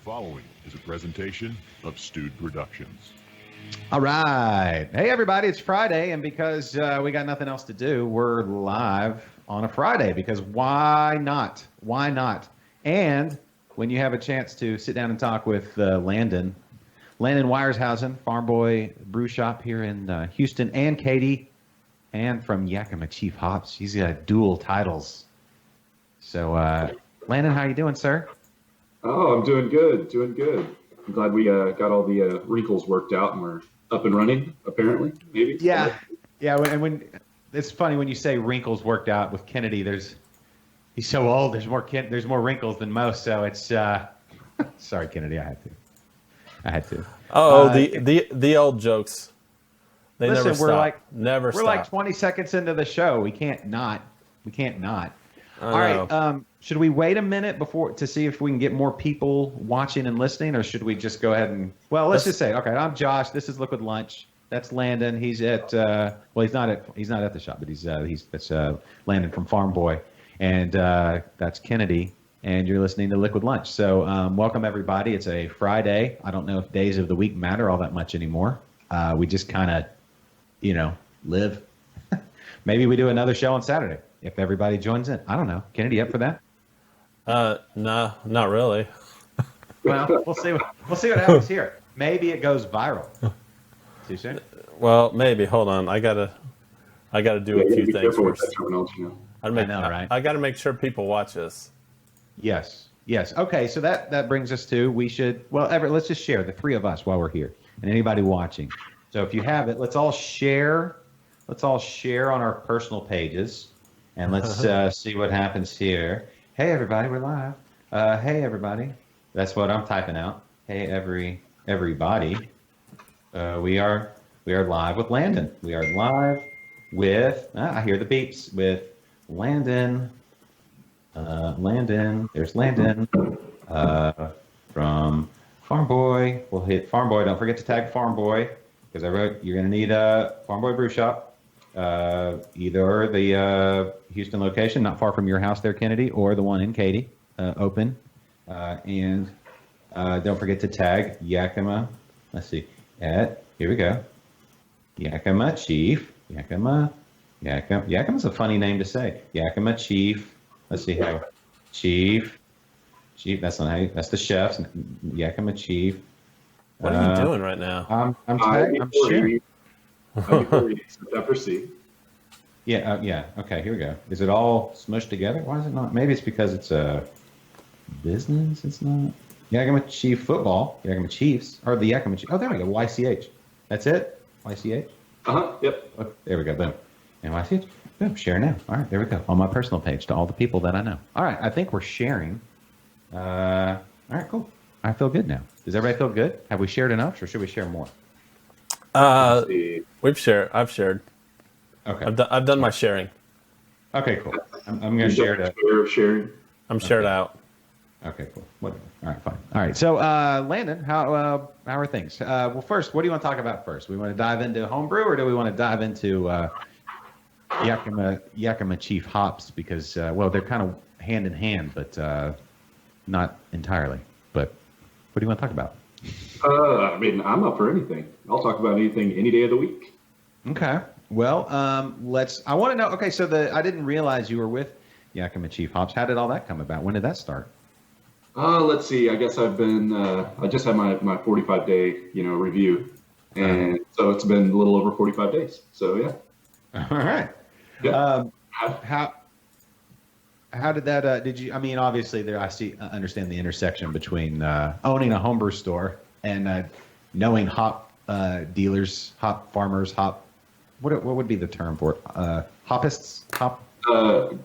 following is a presentation of Stewed Productions. All right. Hey, everybody, it's Friday, and because we got nothing else to do, we're live on a Friday, because why not? Why not? And when you have a chance to sit down and talk with Landon Weiershausen, Farmboy Brewshop here in Houston, and Katie, and from Yakima Chief Hops. He's got dual titles. So, Landon, how you doing, sir? Oh, I'm doing good, I'm glad we got all the wrinkles worked out and we're up and running, apparently, maybe. Yeah. And when it's funny when you say wrinkles worked out with Kennedy, he's so old, there's more wrinkles than most, so it's sorry, Kennedy, I had to. Oh, the old jokes. They listen, never stop. We're stop. like 20 seconds into the show. We can't not. All know. right. Should we wait a minute to see if we can get more people watching and listening, or should we just go ahead and? Well, let's just say, okay, I'm Josh. This is Liquid Lunch. That's Landon. He's at he's not at the shop, but that's Landon from Farmboy, and that's Kennedy. And you're listening to Liquid Lunch. So welcome everybody. It's a Friday. I don't know if days of the week matter all that much anymore. We just kind of, live. Maybe we do another show on Saturday if everybody joins in. I don't know. Kennedy, up for that? No, not really. Well, we'll see what happens here. Maybe it goes viral. Too soon? Well, maybe. Hold on. I gotta do a few things first. I know, right? I gotta make sure people watch this. Yes. Okay, so that brings us to let's just share, the three of us, while we're here, and anybody watching. So if you have it, let's all share on our personal pages, and let's see what happens here. Hey everybody, we're live. Hey everybody, that's what I'm typing out. Hey everybody, we are live with Landon. We are live with I hear the beeps with Landon. There's Landon from Farmboy. We'll hit Farmboy. Don't forget to tag Farmboy, because I wrote you're going to need a Farmboy Brewshop, either the Houston location, not far from your house there, Kennedy, or the one in Katy, open. And don't forget to tag Yakima. Let's see. Here we go. Yakima Chief. Yakima's a funny name to say. Yakima Chief. Let's see how. Chief. That's the chefs. Yakima Chief. What are you doing right now? I'm sharing. After C. Yeah. Okay, here we go. Is it all smushed together? Why is it not? Maybe it's because it's a business. It's not. Yakima Chief Football. Yakima Chiefs. Or the Yakima Chief. Oh, there we go. YCH. That's it? YCH? Yep. Oh, there we go. Boom. And YCH. Boom. Share now. All right, there we go. On my personal page to all the people that I know. All right, I think we're sharing. All right, cool. I feel good now. Does everybody feel good? Have we shared enough, or should we share more? We've shared. I've shared. Okay. I've done my sharing. Okay, cool. I'm going to share it. Sharing. I'm shared out. Okay, cool. Whatever. All right, fine. All right. So, Landon, how are things? Well, first, what do you want to talk about first? We want to dive into homebrew, or do we want to dive into Yakima Chief Hops? Because they're kind of hand in hand, but not entirely. But what do you want to talk about? I'm up for anything. I'll talk about anything any day of the week. Okay. Well, I want to know. Okay, so I didn't realize you were with Yakima Chief Hops. How did all that come about? When did that start? Let's see. I guess I've been. I just had my 45-day review, and so it's been a little over 45 days. So yeah. All right. Yeah. How did that? Did you? I mean, obviously, understand the intersection between owning a homebrew store and knowing hop dealers, hop farmers, hop. What would be the term for it? Hoppists,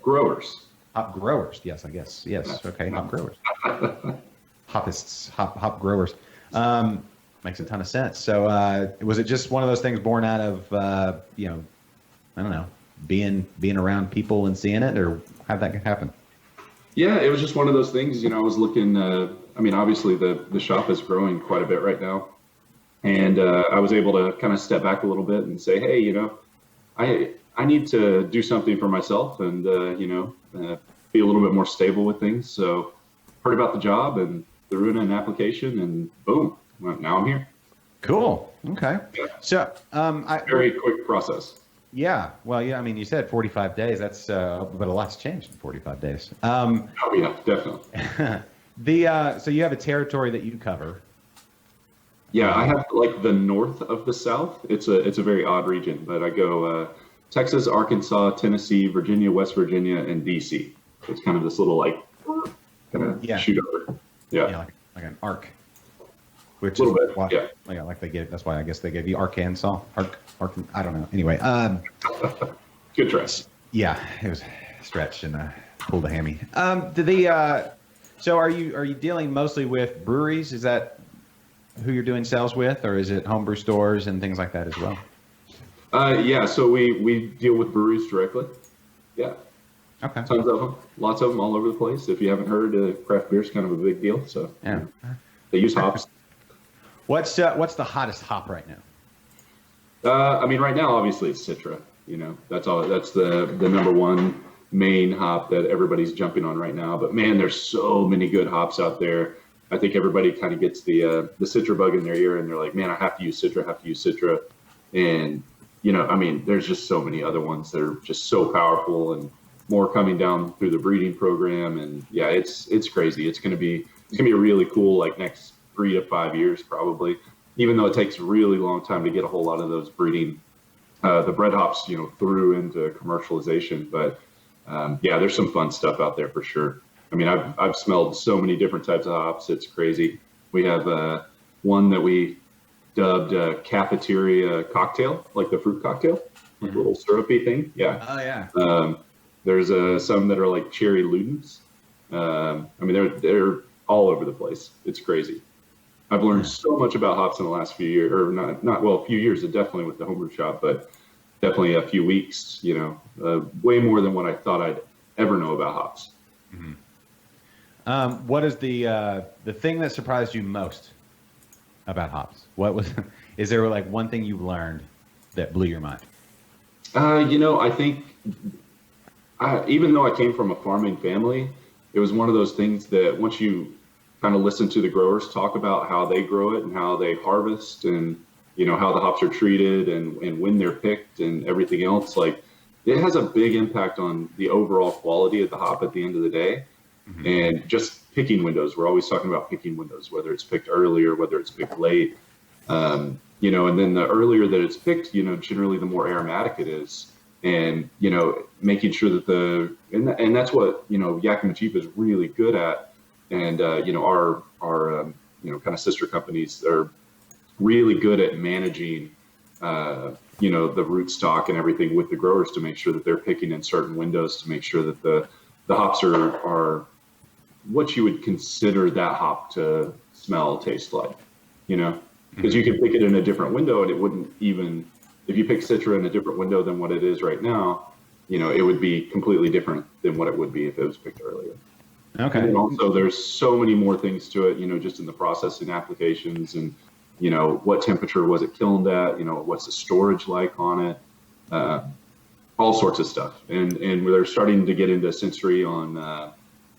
growers. Hop growers. Yes, I guess. Yes. Okay. Hop growers. Hoppists, hop growers. Makes a ton of sense. So, was it just one of those things born out of I don't know, being around people and seeing it, or how'd that happen? Yeah, it was just one of those things. I was looking. Obviously the shop is growing quite a bit right now, and I was able to kind of step back a little bit and say, hey, I need to do something for myself and be a little bit more stable with things. So heard about the job and threw in an application, and boom, well, now I'm here. Cool. Okay. Yeah. So, Very quick process. yeah. Well, yeah. I mean, you said 45 days. That's but a lot's changed in 45 days. Oh yeah, definitely. So you have a territory that you cover. Yeah, I have like the north of the South. It's a very odd region, but I go Texas, Arkansas, Tennessee, Virginia, West Virginia, and DC. So it's kind of this little like kind of shoot over. Yeah. Yeah, like an arc. Which A little is bit, why, yeah. like they gave. That's why I guess they gave you Arkansas. I don't know. Anyway, Good try. yeah, it was a stretch and pulled a hammy. So are you dealing mostly with breweries? Is that who you're doing sales with, or is it homebrew stores and things like that as well? Yeah, so we deal with breweries directly. Yeah. Okay. Tons of them, lots of them all over the place. If you haven't heard, craft beer is kind of a big deal. So Yeah. they use hops. What's the hottest hop right now? I mean, right now, obviously, it's Citra. You know, that's all. That's the number one main hop that everybody's jumping on right now. But man, there's so many good hops out there. I think everybody kind of gets the Citra bug in their ear, and they're like, man, I have to use Citra. And you know, I mean, there's just so many other ones that are just so powerful, and more coming down through the breeding program. And yeah, it's crazy. It's gonna be really cool. Like next 3 to 5 years, probably. Even though it takes a really long time to get a whole lot of those breeding, the bread hops, you know, through into commercialization. But yeah, there's some fun stuff out there for sure. I mean, I've smelled so many different types of hops. It's crazy. We have one that we dubbed cafeteria cocktail, like the fruit cocktail, like a little syrupy thing. Yeah. Oh yeah. There's some that are like cherry Ludens. I mean, they're all over the place. It's crazy. I've learned so much about hops in the last few years, or a few years, definitely with the homebrew shop, but definitely a few weeks, you know, way more than what I thought I'd ever know about hops. Mm-hmm. What is the thing that surprised you most about hops? Is there like one thing you've learned that blew your mind? You know, I think even though I came from a farming family, it was one of those things that once you kind of listen to the growers talk about how they grow it and how they harvest and, you know, how the hops are treated and when they're picked and everything else, like it has a big impact on the overall quality of the hop at the end of the day. Mm-hmm. And just picking windows. We're always talking about picking windows, whether it's picked early or whether it's picked late. You know, and then the earlier that it's picked, you know, generally the more aromatic it is. And, you know, making sure that and that's what, you know, Yakima Chief is really good at. And, you know, our you know, kind of sister companies are really good at managing, you know, the root stock and everything with the growers to make sure that they're picking in certain windows to make sure that the hops are what you would consider that hop to smell, taste like, you know, because you can pick it in a different window and it wouldn't even, if you pick Citra in a different window than what it is right now, you know, it would be completely different than what it would be if it was picked earlier. Okay. And also there's so many more things to it, you know, just in the processing applications and, you know, what temperature was it kilned at, you know, what's the storage like on it, all sorts of stuff. And they're starting to get into sensory on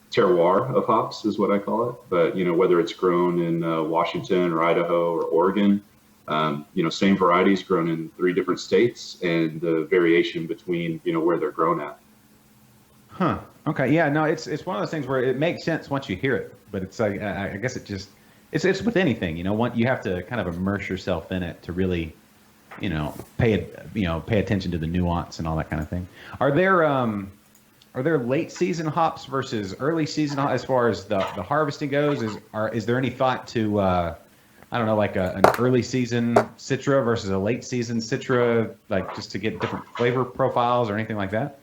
terroir of hops is what I call it. But, you know, whether it's grown in Washington or Idaho or Oregon, you know, same varieties grown in 3 different states and the variation between, you know, where they're grown at. Huh. Okay. Yeah. No. It's one of those things where it makes sense once you hear it, but it's like I guess it's with anything. You know, you have to kind of immerse yourself in it to really, you know, pay attention to the nuance and all that kind of thing. Are there late season hops versus early season hops as far as the harvesting goes? Is there any thought to I don't know, like an early season Citra versus a late season Citra, like just to get different flavor profiles or anything like that?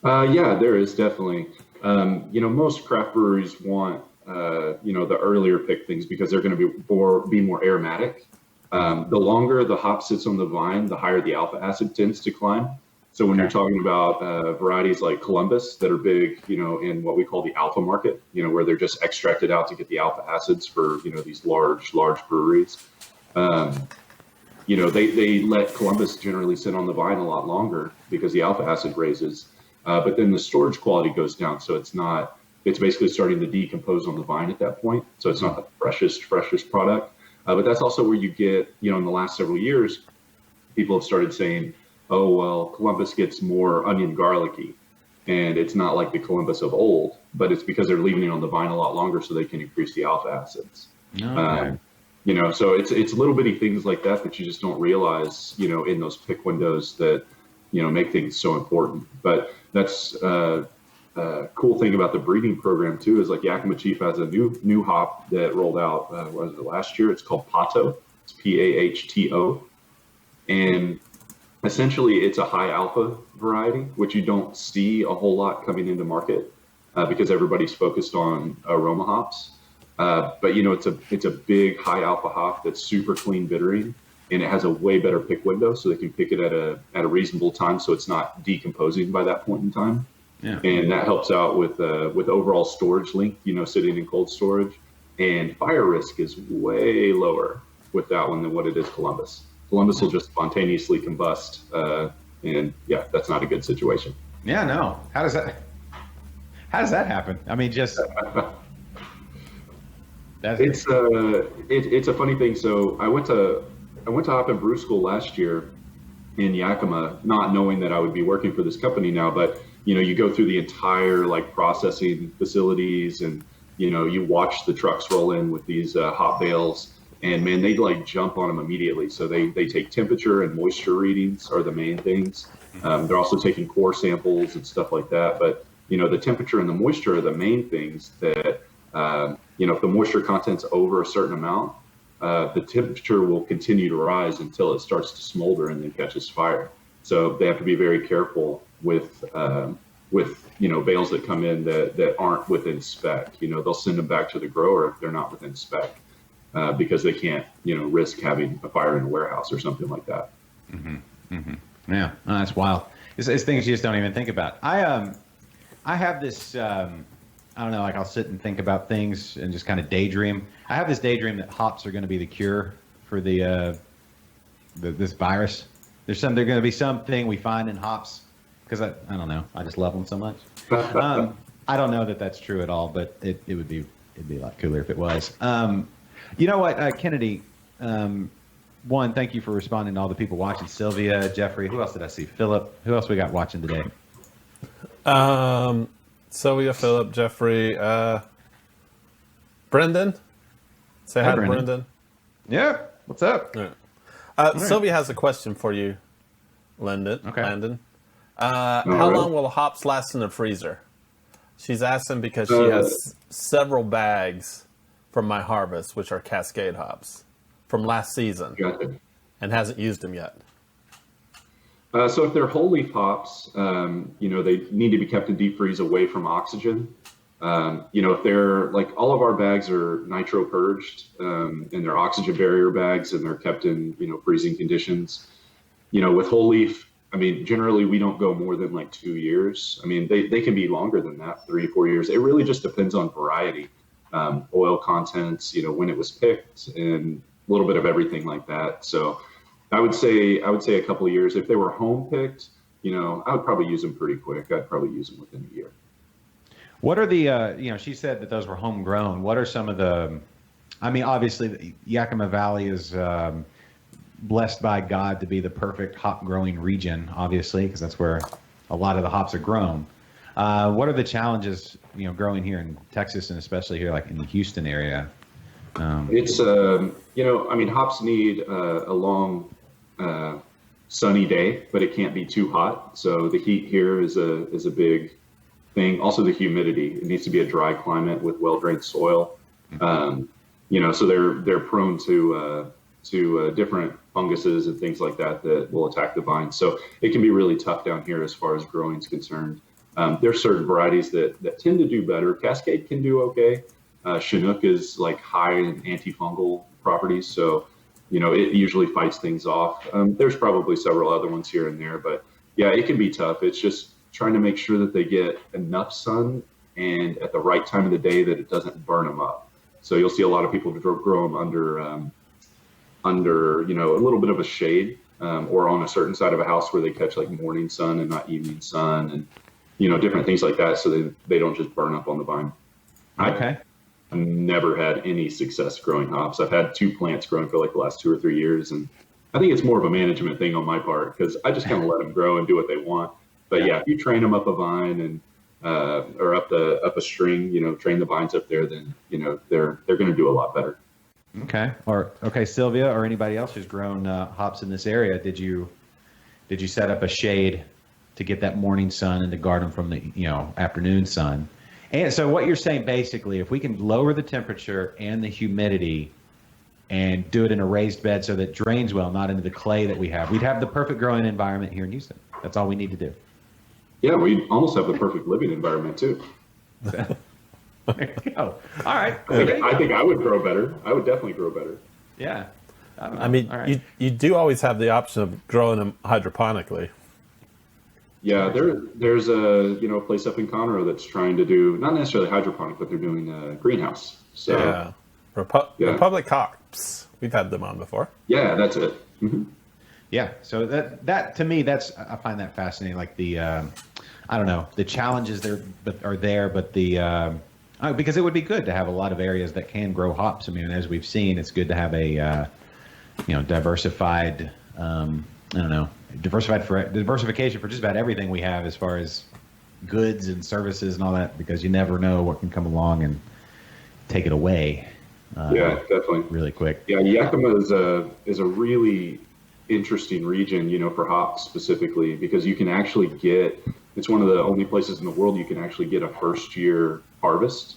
Yeah, there is definitely. You know, most craft breweries want, you know, the earlier pick things because they're going to be more aromatic. The longer the hop sits on the vine, the higher the alpha acid tends to climb. So when you're talking about varieties like Columbus that are big, you know, in what we call the alpha market, you know, where they're just extracted out to get the alpha acids for, you know, these large breweries. You know, they let Columbus generally sit on the vine a lot longer because the alpha acid raises. But then the storage quality goes down, so it's not it's basically starting to decompose on the vine at that point. So it's not the freshest product. But that's also where you get, in the last several years, people have started saying, oh, well, Columbus gets more onion garlicky. And it's not like the Columbus of old, but it's because they're leaving it on the vine a lot longer so they can increase the alpha acids. Okay. So it's little bitty things like that you just don't realize, in those pick windows that, make things so important. But that's cool thing about the breeding program too is like Yakima Chief has a new hop that rolled out was it last year? It's called Pato. It's Pahto, and essentially it's a high alpha variety, which you don't see a whole lot coming into market because everybody's focused on aroma hops. But it's a big high alpha hop that's super clean bittering, and it has a way better pick window, so they can pick it at a reasonable time, so it's not decomposing by that point in time. Yeah. And that helps out with overall storage length, sitting in cold storage, and fire risk is way lower with that one than what it is Columbus. Columbus will just spontaneously combust, and yeah, that's not a good situation. Yeah, no. How does that happen? I mean, just it's a funny thing. So I went to hop and brew school last year in Yakima, not knowing that I would be working for this company now, but you go through the entire processing facilities, and you watch the trucks roll in with these hop bales, and man, they jump on them immediately. So they take temperature and moisture readings are the main things. They're also taking core samples and stuff like that. But the temperature and the moisture are the main things that if the moisture content's over a certain amount, the temperature will continue to rise until it starts to smolder and then catches fire. So they have to be very careful with bales that come in that aren't within spec. They'll send them back to the grower if they're not within spec because they can't risk having a fire in a warehouse or something like that. Mm-hmm. Mm-hmm. Yeah, no, that's wild. It's things you just don't even think about. I have this. I don't know, I'll sit and think about things and just kind of daydream. I have this daydream that hops are going to be the cure for this virus. There's going to be something we find in hops because I don't know. I just love them so much. I don't know that that's true at all, but it'd be a lot cooler if it was. You know what, Kennedy? One, thank you for responding to all the people watching. Sylvia, Jeffrey, who else did I see? Philip, who else we got watching today? Sylvia, Philip, Jeffrey, Brendan. Say hi to Brendan. Yeah, what's up? Yeah. Sylvia has a question for you, Landon. Okay. Landon. How long will hops last in the freezer? She's asking because she has several bags from my harvest, which are Cascade hops, from last season, and hasn't used them yet. So if they're whole leaf hops, they need to be kept in deep freeze away from oxygen. If they're all of our bags are nitro purged, and they're oxygen barrier bags, and they're kept in, freezing conditions. With whole leaf, generally we don't go more than 2 years. They can be longer than that, 3 or 4 years. It really just depends on variety, oil contents, when it was picked, and a little bit of everything like that. So I would say a couple of years. If they were home picked, I would probably use them pretty quick. I'd probably use them within a year. What are the, she said that those were homegrown. What are some of the, obviously the Yakima Valley is blessed by God to be the perfect hop growing region, obviously, because that's where a lot of the hops are grown. What are the challenges, growing here in Texas and especially here in the Houston area? It's, hops need a long, sunny day, but it can't be too hot. So the heat here is a big thing. Also the humidity. It needs to be a dry climate with well-drained soil. So they're prone to different funguses and things like that will attack the vines. So it can be really tough down here as far as growing is concerned. There's certain varieties that tend to do better. Cascade can do okay. Chinook is high in antifungal properties, so it usually fights things off. There's probably several other ones here and there, but yeah, it can be tough. It's just trying to make sure that they get enough sun and at the right time of the day that it doesn't burn them up. So you'll see a lot of people grow them under a little bit of a shade, or on a certain side of a house where they catch morning sun and not evening sun, and different things like that, so they don't just burn up on the vine. Okay. I've never had any success growing hops. I've had 2 plants growing for like the last 2 or 3 years, and I think it's more of a management thing on my part because I just kind of let them grow and do what they want. But yeah, if you train them up a vine and or up a string, train the vines up there, then they're going to do a lot better. Okay, Sylvia, or anybody else who's grown hops in this area, did you set up a shade to get that morning sun and to guard them from the afternoon sun? And so what you're saying basically, if we can lower the temperature and the humidity and do it in a raised bed so that it drains well, not into the clay that we have, we'd have the perfect growing environment here in Houston. That's all we need to do. Yeah, we almost have the perfect living environment too. There you go. All right. I think I would grow better. I would definitely grow better. Yeah. I mean, right. you do always have the option of growing them hydroponically. Yeah, there's a place up in Conroe that's trying to do not necessarily hydroponic, but they're doing a greenhouse. So yeah, Republic Hops. We've had them on before. Yeah, that's it. Mm-hmm. Yeah, so that to me, I find that fascinating. Like the I don't know, the challenges are there, but because it would be good to have a lot of areas that can grow hops. I mean, as we've seen, it's good to have a diversified diversification for just about everything we have as far as goods and services and all that, because you never know what can come along and take it away. Yeah, definitely. Really quick. Yeah, Yakima is a really interesting region, for hops specifically, because you can actually it's one of the only places in the world you can actually get a first year harvest.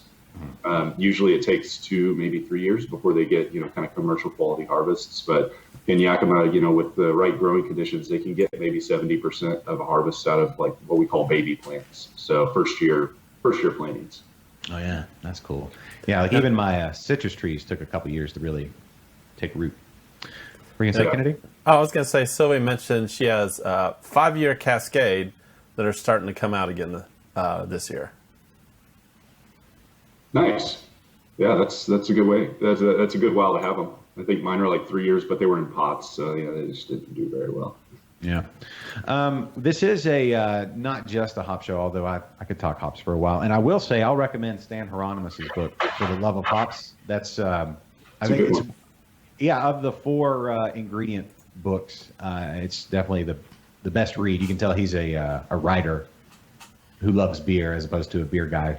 Usually it takes 2, maybe 3 years before they get, kind of commercial quality harvests. But in Yakima, with the right growing conditions, they can get maybe 70% of a harvest out of like what we call baby plants. So first year plantings. Oh yeah, that's cool. Yeah, like even my citrus trees took a couple years to really take root. Were you gonna say, Kennedy? Oh, I was gonna say Sylvia mentioned she has 5-year Cascade that are starting to come out again this year. Nice. Yeah, that's a good way. That's a good while to have them. I think mine are like 3 years, but they were in pots, so yeah, they just didn't do very well. Yeah. This is not just a hop show, although I could talk hops for a while. And I will say I'll recommend Stan Hieronymus's book, For the Love of Hops. That's I think it's one. Yeah, of the 4 ingredient books, it's definitely the best read. You can tell he's a writer who loves beer as opposed to a beer guy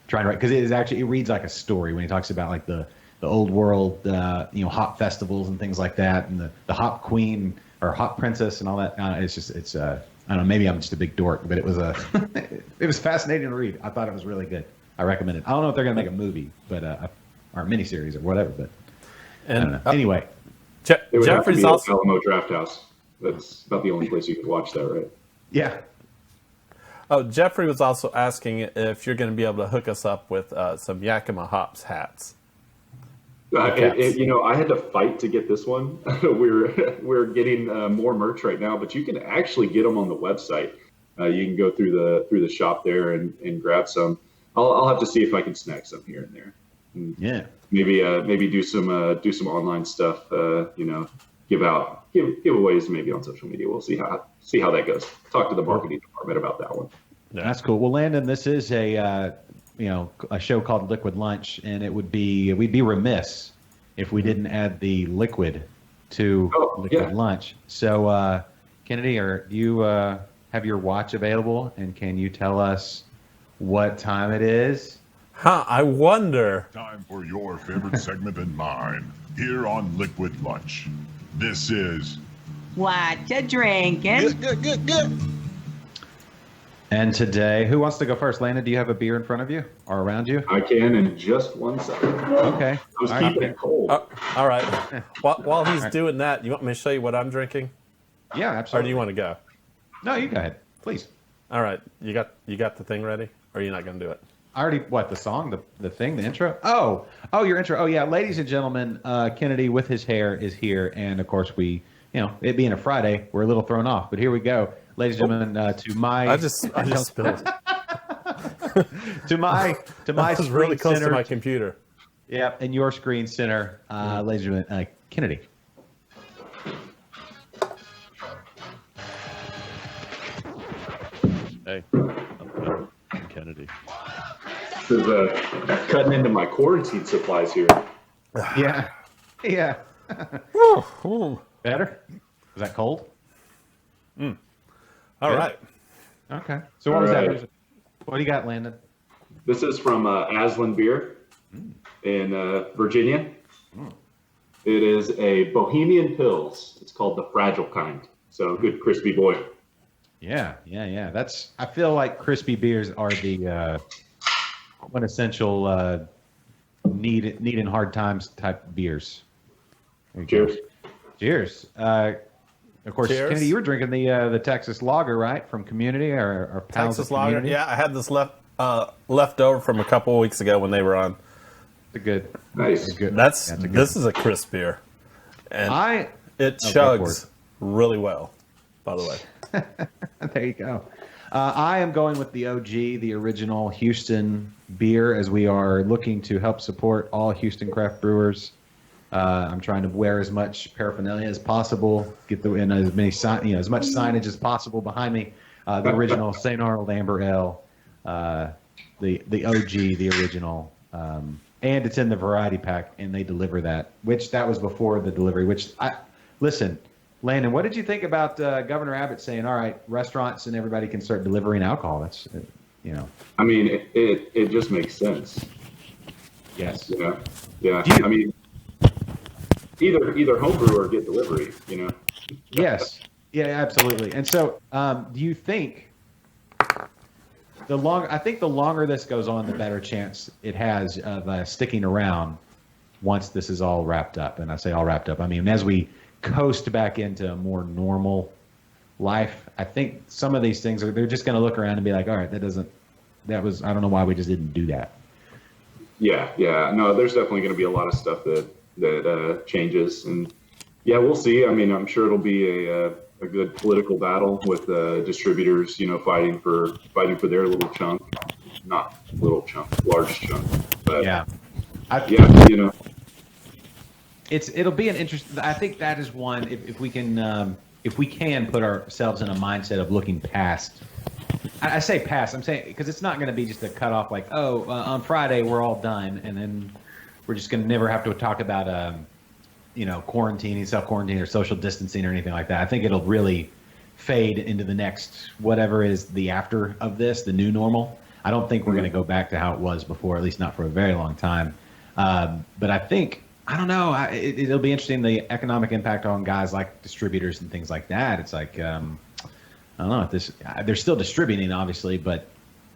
trying to write, because it reads like a story when he talks about like the old world hop festivals and things like that, and the hop queen or hop princess and all that. It's I don't know, maybe I'm just a big dork, but it was it was fascinating to read. I thought it was really good. I recommend it. I don't know if they're gonna make a movie, but or a miniseries or whatever, but I don't know. Anyway, Jeffrey's also Alamo Draft House. That's about the only place you could watch that, right? Yeah. Oh, Jeffrey was also asking if you're going to be able to hook us up with some Yakima Hops hats. I had to fight to get this one. We're getting more merch right now, but you can actually get them on the website. You can go through the shop there and grab some. I'll have to see if I can snag some here and there. Yeah. Maybe do some online stuff. Giveaways maybe on social media. We'll see how that goes. Talk to the marketing department about that one. Yeah. That's cool. Well, Landon, this is a show called Liquid Lunch, and we'd be remiss if we didn't add the liquid to Liquid Lunch. So, Kennedy, do you have your watch available, and can you tell us what time it is? I wonder. Time for your favorite segment and mine here on Liquid Lunch. This is What you drinking? Good. And today, who wants to go first? Landon, do you have a beer in front of you or around you? I can in just 1 second. Okay. I was keeping it cold. All right. While he's doing that, you want me to show you what I'm drinking? Yeah, absolutely. Or do you want to go? No, you go ahead, please. All right. You got the thing ready? Or are you not going to do it? I already, the song, the thing, the intro? Oh, your intro. Oh, yeah. Ladies and gentlemen, Kennedy with his hair is here. And, of course, it being a Friday, we're a little thrown off. But here we go. Ladies and gentlemen, to my... I just spilled it. to my I was really close center, to my computer. Yeah, and your screen center, ladies and gentlemen, Kennedy. Hey, I'm Kennedy. This is cutting into my quarantine supplies here. Yeah. Yeah. Ooh. Better? Was that cold? All Good. right. Okay. So what was that? What do you got, Landon? This is from Aslan Beer in Virginia. It is a Bohemian Pils. It's called the Fragile kind. So good crispy boy. Yeah. I feel like crispy beers are the quintessential need in hard times type beers. There you Cheers. go. Cheers. Of course, Cheers. Kennedy, you were drinking the Texas Lager, right? From Community or pals Texas at Lager. Community? Yeah, I had this left over from a couple of weeks ago when they were on. It's a good. Nice. It's a good. This is a crisp beer, and it chugs really well. By the way, There you go. I am going with the OG, the original Houston beer, as we are looking to help support all Houston craft brewers. I'm trying to wear as much paraphernalia as possible, get in as many as much signage as possible behind me. The original St. Arnold Amber Ale, the OG, the original, and it's in the variety pack, and they deliver that. Which that was before the delivery. Listen, Landon, what did you think about Governor Abbott saying, "All right, restaurants and everybody can start delivering alcohol"? That's I mean, it just makes sense. Yes. Yeah. I mean, either homebrew or get delivery. Yes. Yeah, absolutely. And so, do you think the longer this goes on, the better chance it has of sticking around once this is all wrapped up. And I say all wrapped up, I mean, as we coast back into a more normal life, I think some of these things they're just going to look around and be like, all right, I don't know why we just didn't do that. Yeah. No, there's definitely going to be a lot of stuff that changes, and yeah, we'll see. I mean, I'm sure it'll be a good political battle with distributors, fighting for their little chunk, not little chunk, large chunk. But Yeah. It'll be an interesting. I think that is one. If we can put ourselves in a mindset of looking past. I say past. I'm saying because it's not going to be just a cutoff like, on Friday we're all done, and then we're just going to never have to talk about quarantining, self-quarantine, or social distancing or anything like that. I think it'll really fade into the next whatever is the after of this, the new normal. I don't think we're going to go back to how it was before, at least not for a very long time. But I think. I don't know. It'll be interesting, the economic impact on guys like distributors and things like that. It's like, I don't know. They're still distributing, obviously, but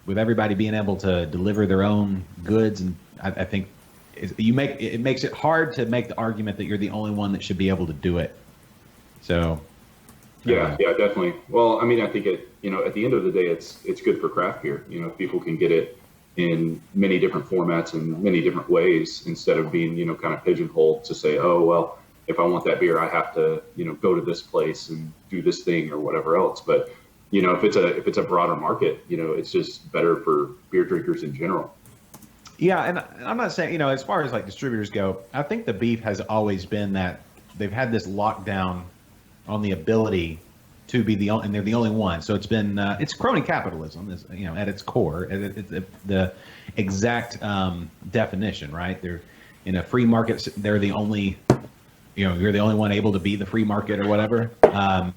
with everybody being able to deliver their own goods, and I think it makes it hard to make the argument that you're the only one that should be able to do it. So. Yeah, definitely. Well, I mean, I think at the end of the day, it's good for craft beer. People can get it in many different formats and many different ways instead of being, kind of pigeonholed to say, oh, well, if I want that beer, I have to, go to this place and do this thing or whatever else. But, if it's a broader market, it's just better for beer drinkers in general. Yeah. And I'm not saying, as far as like distributors go, I think the beef has always been that they've had this lockdown on the ability to be and they're the only one. So it's been it's crony capitalism, at its core, the exact definition, right? They're in a free market. They're the only, you're the only one able to be the free market or whatever. I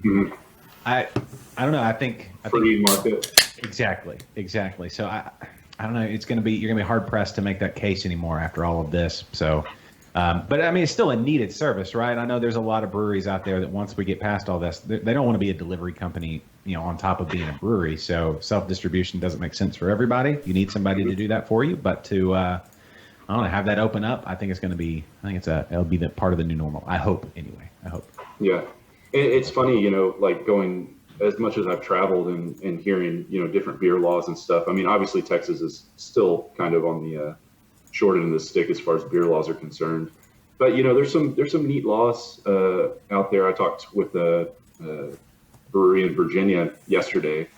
don't know. I think free market. Exactly. So I don't know. You're going to be hard pressed to make that case anymore after all of this. So. But I mean, it's still a needed service, right? I know there's a lot of breweries out there that once we get past all this, they don't want to be a delivery company, on top of being a brewery. So self-distribution doesn't make sense for everybody. You need somebody to do that for you, but to, I don't know, have that open up, I think it'll be the part of the new normal. I hope anyway. Yeah. It's funny, like going, as much as I've traveled and hearing, different beer laws and stuff. I mean, obviously Texas is still kind of on the, short end of the stick as far as beer laws are concerned, but there's some neat laws out there. I talked with a brewery in Virginia yesterday,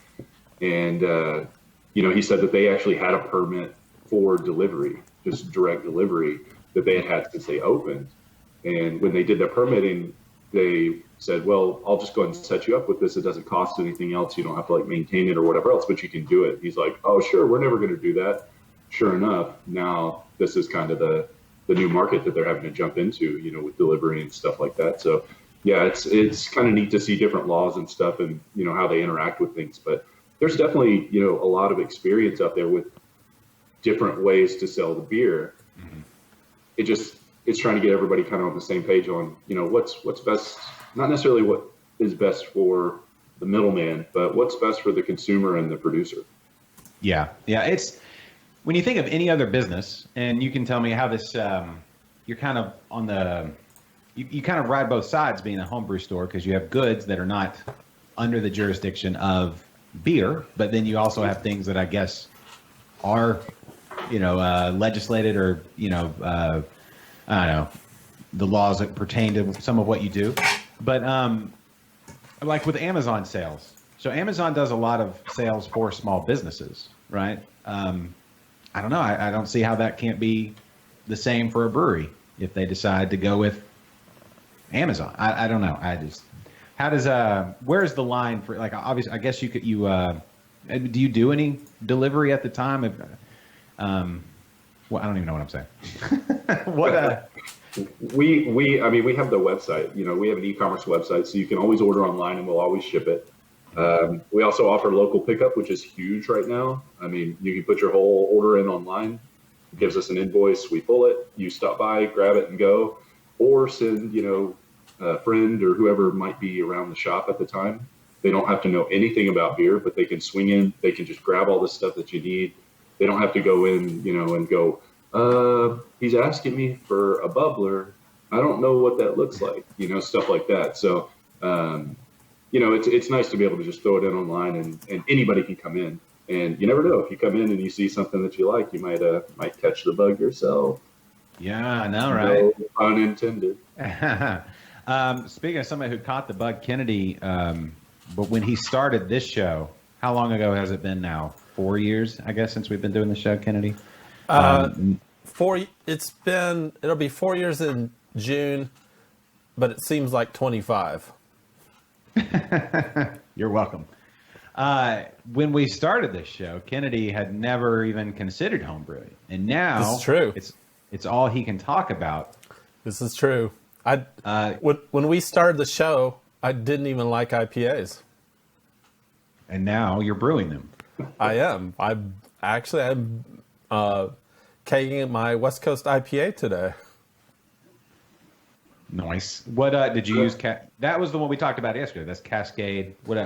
and he said that they actually had a permit for delivery, just direct delivery, that they had since they opened. And when they did the permitting, they said, well, I'll just go ahead and set you up with this. It doesn't cost anything else. You don't have to maintain it or whatever else, but you can do it. He's like, oh, sure, we're never going to do that. sure enough, now this is kind of the new market that they're having to jump into, with delivery and stuff like that. So yeah, it's kind of neat to see different laws and stuff and, how they interact with things. But there's definitely, a lot of experience out there with different ways to sell the beer. Mm-hmm. It's trying to get everybody kind of on the same page on, what's best, not necessarily what is best for the middleman, but what's best for the consumer and the producer. Yeah. It's when you think of any other business, and you can tell me how this, you're kind of on the, you kind of ride both sides being a homebrew store, because you have goods that are not under the jurisdiction of beer, but then you also have things that I guess are, legislated or, I don't know, the laws that pertain to some of what you do. But like with Amazon sales. So Amazon does a lot of sales for small businesses, right? I don't know. I don't see how that can't be the same for a brewery if they decide to go with Amazon. I don't know. Where's the line for, like, obviously, I guess do you do any delivery at the time? Well, I don't even know what I'm saying. We have the website, we have an e-commerce website, so you can always order online and we'll always ship it. We also offer local pickup, which is huge right now. You can put your whole order in online. It gives us an invoice. We pull it. You stop by, grab it and go, or send, a friend or whoever might be around the shop at the time. They don't have to know anything about beer, but they can swing in. They can just grab all the stuff that you need. They don't have to go in, and go, he's asking me for a bubbler. I don't know what that looks like, stuff like that. So, it's nice to be able to just throw it in online and anybody can come in. And you never know, if you come in and you see something that you like, you might catch the bug yourself. Yeah, I know, right? No pun intended. Speaking of somebody who caught the bug, Kennedy, but when he started this show, how long ago has it been now? 4 years, I guess, since we've been doing the show, Kennedy? It'll be 4 years in June, but it seems like 25. You're welcome. When we started this show, Kennedy had never even considered homebrewing, and now this is true. It's all he can talk about. This is true. When we started the show, I didn't even like IPAs, and now you're brewing them. I am. I'm kegging my West Coast IPA today. Nice. What did you use? That was the one we talked about yesterday. That's Cascade. What?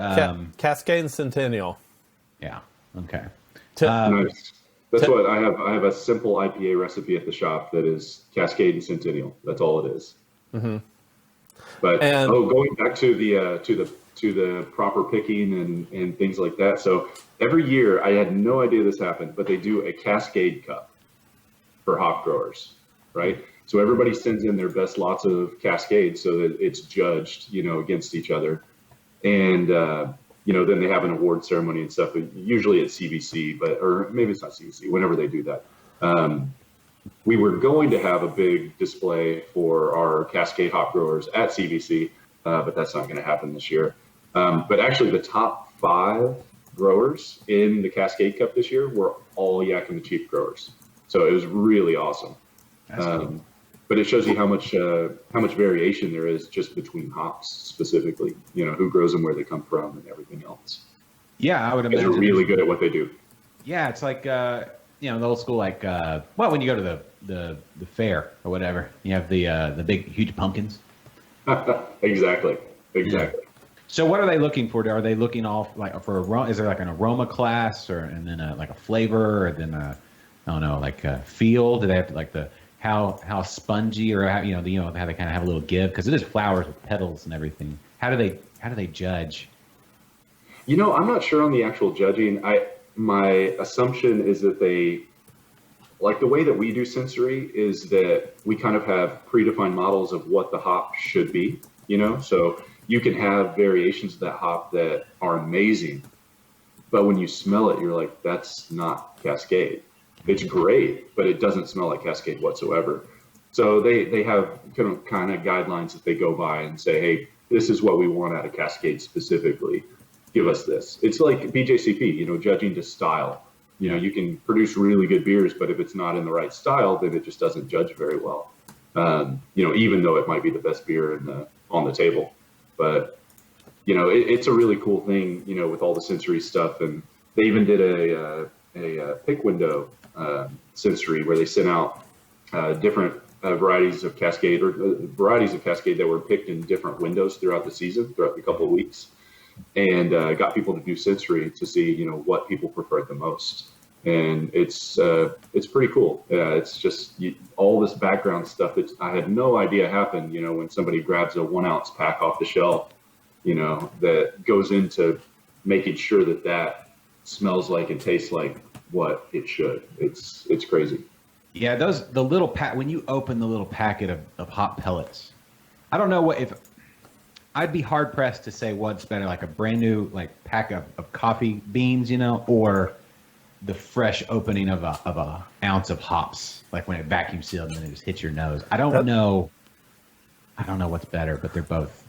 Cascade and Centennial. Yeah. Okay. Nice. That's what I have. I have a simple IPA recipe at the shop that is Cascade and Centennial. That's all it is. Mm-hmm. But going back to the proper picking and things like that. So every year, I had no idea this happened, but they do a Cascade Cup for hop growers, right? So everybody sends in their best lots of Cascade so that it's judged, against each other. And, then they have an award ceremony and stuff, usually at CBC, or maybe it's not CBC, whenever they do that. We were going to have a big display for our Cascade hop growers at CBC, but that's not going to happen this year. But actually the top 5 growers in the Cascade Cup this year were all Yakima Chief growers. So it was really awesome. Cool. But it shows you how much variation there is just between hops specifically, who grows them, where they come from, and everything else. Yeah, I would imagine. They're really good at what they do. Yeah, it's like, the old school, like, when you go to the fair or whatever, you have the big, huge pumpkins. Exactly. Yeah. So what are they looking for? Are they looking off like for aroma? Is there like an aroma class, and then like a flavor, or then I don't know, like a feel? Do they have like how spongy, or how how they kind of have a little give, because it is flowers with petals and everything. How do they judge? I'm not sure on the actual judging. My assumption is that they, like the way that we do sensory, is that we kind of have predefined models of what the hop should be. So you can have variations of that hop that are amazing, but when you smell it, you're like, that's not Cascade. It's great, but it doesn't smell like Cascade whatsoever. So they have kind of guidelines that they go by and say, hey, this is what we want out of Cascade specifically. Give us this. It's like BJCP, judging to style. you can produce really good beers, but if it's not in the right style, then it just doesn't judge very well. Even though it might be the best beer on the table, but it's a really cool thing, with all the sensory stuff. And they even did a pick window sensory where they sent out different varieties of Cascade that were picked in different windows throughout the season, throughout the couple of weeks, and got people to do sensory to see, what people preferred the most. And it's pretty cool. It's just all this background stuff that I had no idea happened, when somebody grabs a 1-ounce pack off the shelf, that goes into making sure that smells like and tastes like what it should. It's crazy. Yeah, the little pack, when you open the little packet of hop pellets, I don't know if I'd be hard pressed to say what's better, like a brand new pack of coffee beans, or the fresh opening of a ounce of hops, like when it vacuum sealed and then it just hits your nose. I don't know what's better, but they're both.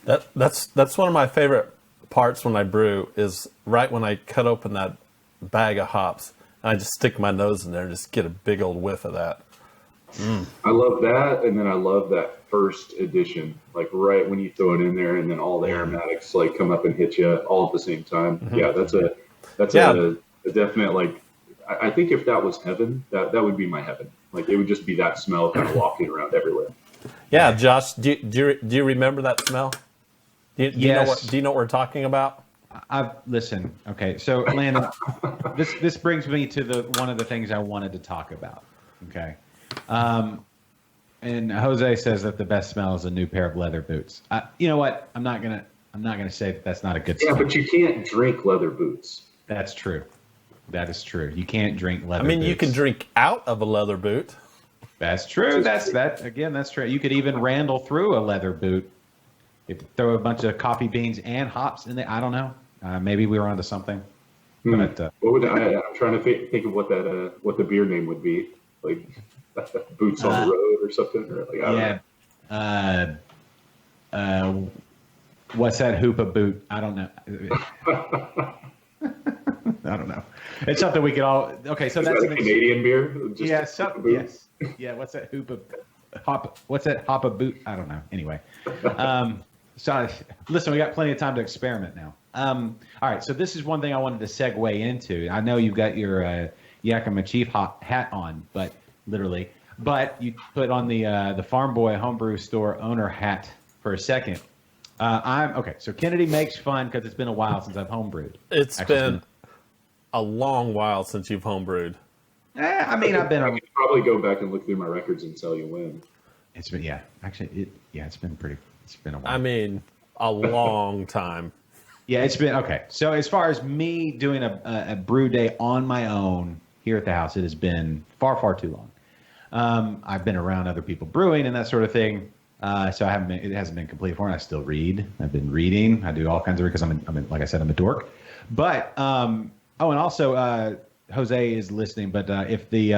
That's one of my favorite parts when I brew is right when I cut open that bag of hops. I just stick my nose in there and just get a big old whiff of that. I love that, and then I love that first edition, like right when you throw it in there, and then all the aromatics come up and hit you all at the same time. Mm-hmm. Yeah, that's a definite I think if that was heaven, that would be my heaven. It would just be that smell kind of walking around everywhere. Yeah, Josh, do you remember that smell? Do you know what we're talking about? Listen. Okay, so Landon, this brings me to one of the things I wanted to talk about. Okay, and Jose says that the best smell is a new pair of leather boots. You know what? I'm not gonna say that's not a good smell. Yeah, but you can't drink leather boots. That's true. That is true. You can't drink leather boots. You can drink out of a leather boot. That's true. That's true. You could even randle through a leather boot. You throw a bunch of coffee beans and hops in there. I don't know. Maybe we were onto something. But, what would I'm trying to think of what the beer name would be, Boots on the Road or something, or I don't know. What's that hoopah boot? I don't know. I don't know. It's something we could all. Okay, so that's a Canadian beer. Yes. Yeah. What's that What's that hoppa boot? I don't know. Anyway, so listen, we got plenty of time to experiment now. All right, so this is one thing I wanted to segue into. I know you've got your Yakima Chief hat on, but you put on the Farmboy homebrew store owner hat for a second. So Kennedy makes fun because it's been a while since I've homebrewed. It's been a long while since you've homebrewed. I've been. I could probably go back and look through my records and tell you when. It's been it's been a while. A long time. Yeah, it's been okay. So as far as me doing a brew day on my own here at the house, it has been far, far too long. I've been around other people brewing and that sort of thing, so it hasn't been complete for me. I still read. I've been reading. I do all kinds of because like I said, I'm a dork. But and also Jose is listening. But if the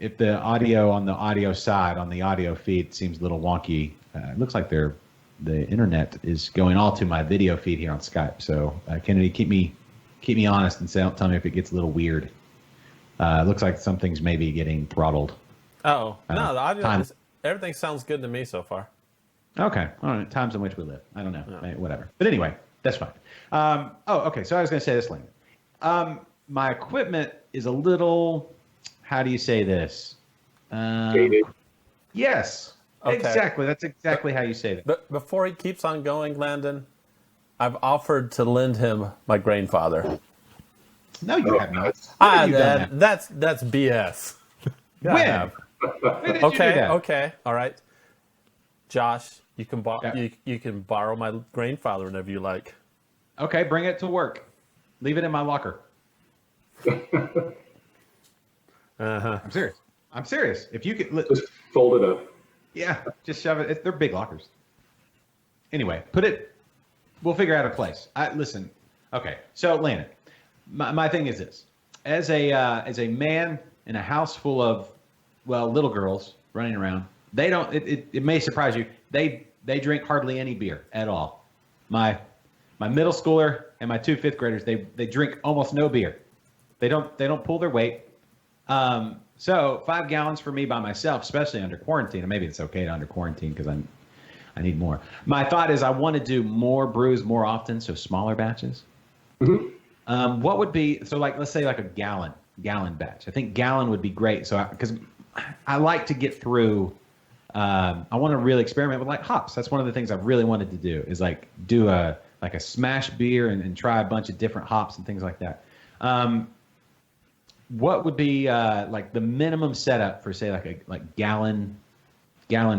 audio on the audio side on the audio feed seems a little wonky, it looks like the internet is going all to my video feed here on Skype. So Kennedy, keep me honest and tell me if it gets a little weird. It looks like some things may be getting throttled. Oh no, the audio everything sounds good to me so far. Okay, all right. Times in which we live. I don't know. No. Whatever. But anyway, that's fine. Okay. So I was going to say this, Lane. My equipment is a little. How do you say this? Dated. Yes. Okay. Exactly. That's exactly how you say that. But before he keeps on going, Landon, I've offered to lend him my grandfather. No, you have not. That's BS. When? Okay. All right. Josh, you can borrow my grandfather whenever you like. Okay, bring it to work. Leave it in my locker. I'm serious. If you could just fold it up. Yeah, just shove it. They're big lockers. Anyway, we'll figure out a place. Listen. Okay, so Landon, my thing is this: as a man in a house full of little girls running around, they don't. It may surprise you. They drink hardly any beer at all. My middle schooler and my 2 fifth graders, they drink almost no beer. They don't pull their weight. So 5 gallons for me by myself, especially under quarantine. And maybe it's okay under quarantine because I need more. My thought is I want to do more brews more often, so smaller batches. What would be so like let's say like a gallon batch? I think gallon would be great. So because I like to get through. I want to really experiment with like hops. That's one of the things I've really wanted to do is like do a smash beer and try a bunch of different hops and things like that. What would be like the minimum setup for say like gallon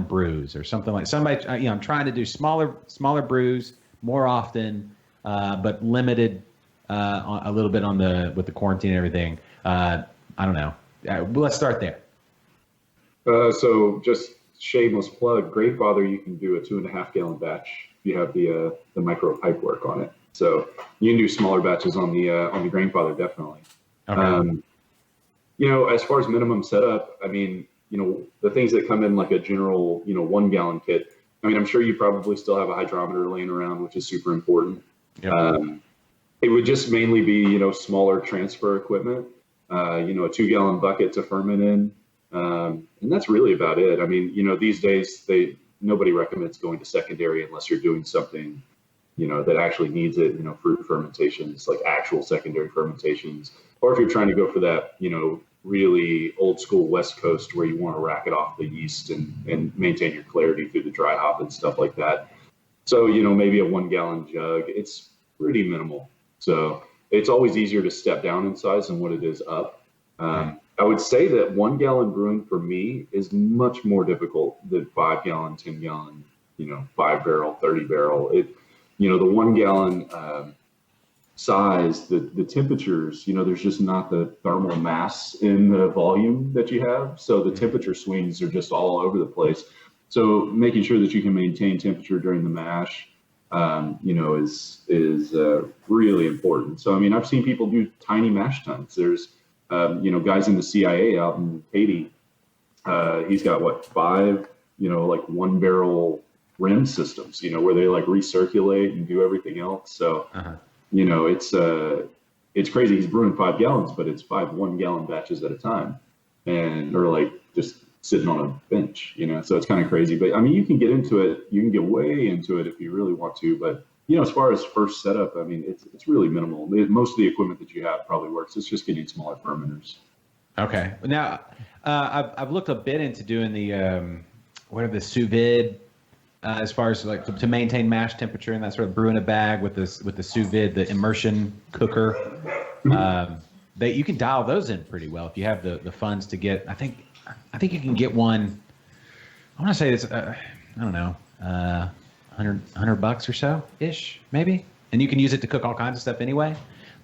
brews or something like somebody? I'm trying to do smaller brews more often, but limited a little bit with the quarantine and everything. I don't know. Let's start there. So just shameless plug, Grainfather, you can do a 2.5 gallon batch. You have the micro pipe work on it, so you can do smaller batches on the Grainfather definitely. Okay. As far as minimum setup, I mean, the things that come in like a general 1 gallon kit. I mean, I'm sure you probably still have a hydrometer laying around, which is super important. Yep. It would just mainly be smaller transfer equipment. A 2 gallon bucket to ferment in. And that's really about it. I mean, these days nobody recommends going to secondary unless you're doing something, that actually needs it, fruit fermentations, like actual secondary fermentations, or if you're trying to go for that, really old school West Coast where you want to rack it off the yeast and maintain your clarity through the dry hop and stuff like that. So, maybe a 1 gallon jug, it's pretty minimal. So it's always easier to step down in size than what it is up. I would say that 1 gallon brewing for me is much more difficult than 5 gallon, 10 gallon, 5 barrel, 30 barrel. The 1 gallon size, the temperatures, there's just not the thermal mass in the volume that you have. So the temperature swings are just all over the place. So making sure that you can maintain temperature during the mash, is really important. So, I mean, I've seen people do tiny mash tuns. There's, guys in the CIA out in Haiti, he's got 5, like 1 barrel rim systems, where they like recirculate and do everything else. So, it's crazy. He's brewing 5 gallons, but it's 5 1 gallon batches at a time or like just sitting on a bench, so it's kind of crazy. But I mean, you can get into it. You can get way into it if you really want to, but as far as first setup, I mean, it's really minimal. Most of the equipment that you have probably works. It's just getting smaller fermenters. Okay. Now, I've looked a bit into doing the sous vide, as far as like to maintain mash temperature and that sort of brew in a bag with the sous vide, the immersion cooker. That you can dial those in pretty well if you have the funds to get. I think you can get one. I want to say it's I don't know. $100 or so ish, maybe, and you can use it to cook all kinds of stuff anyway.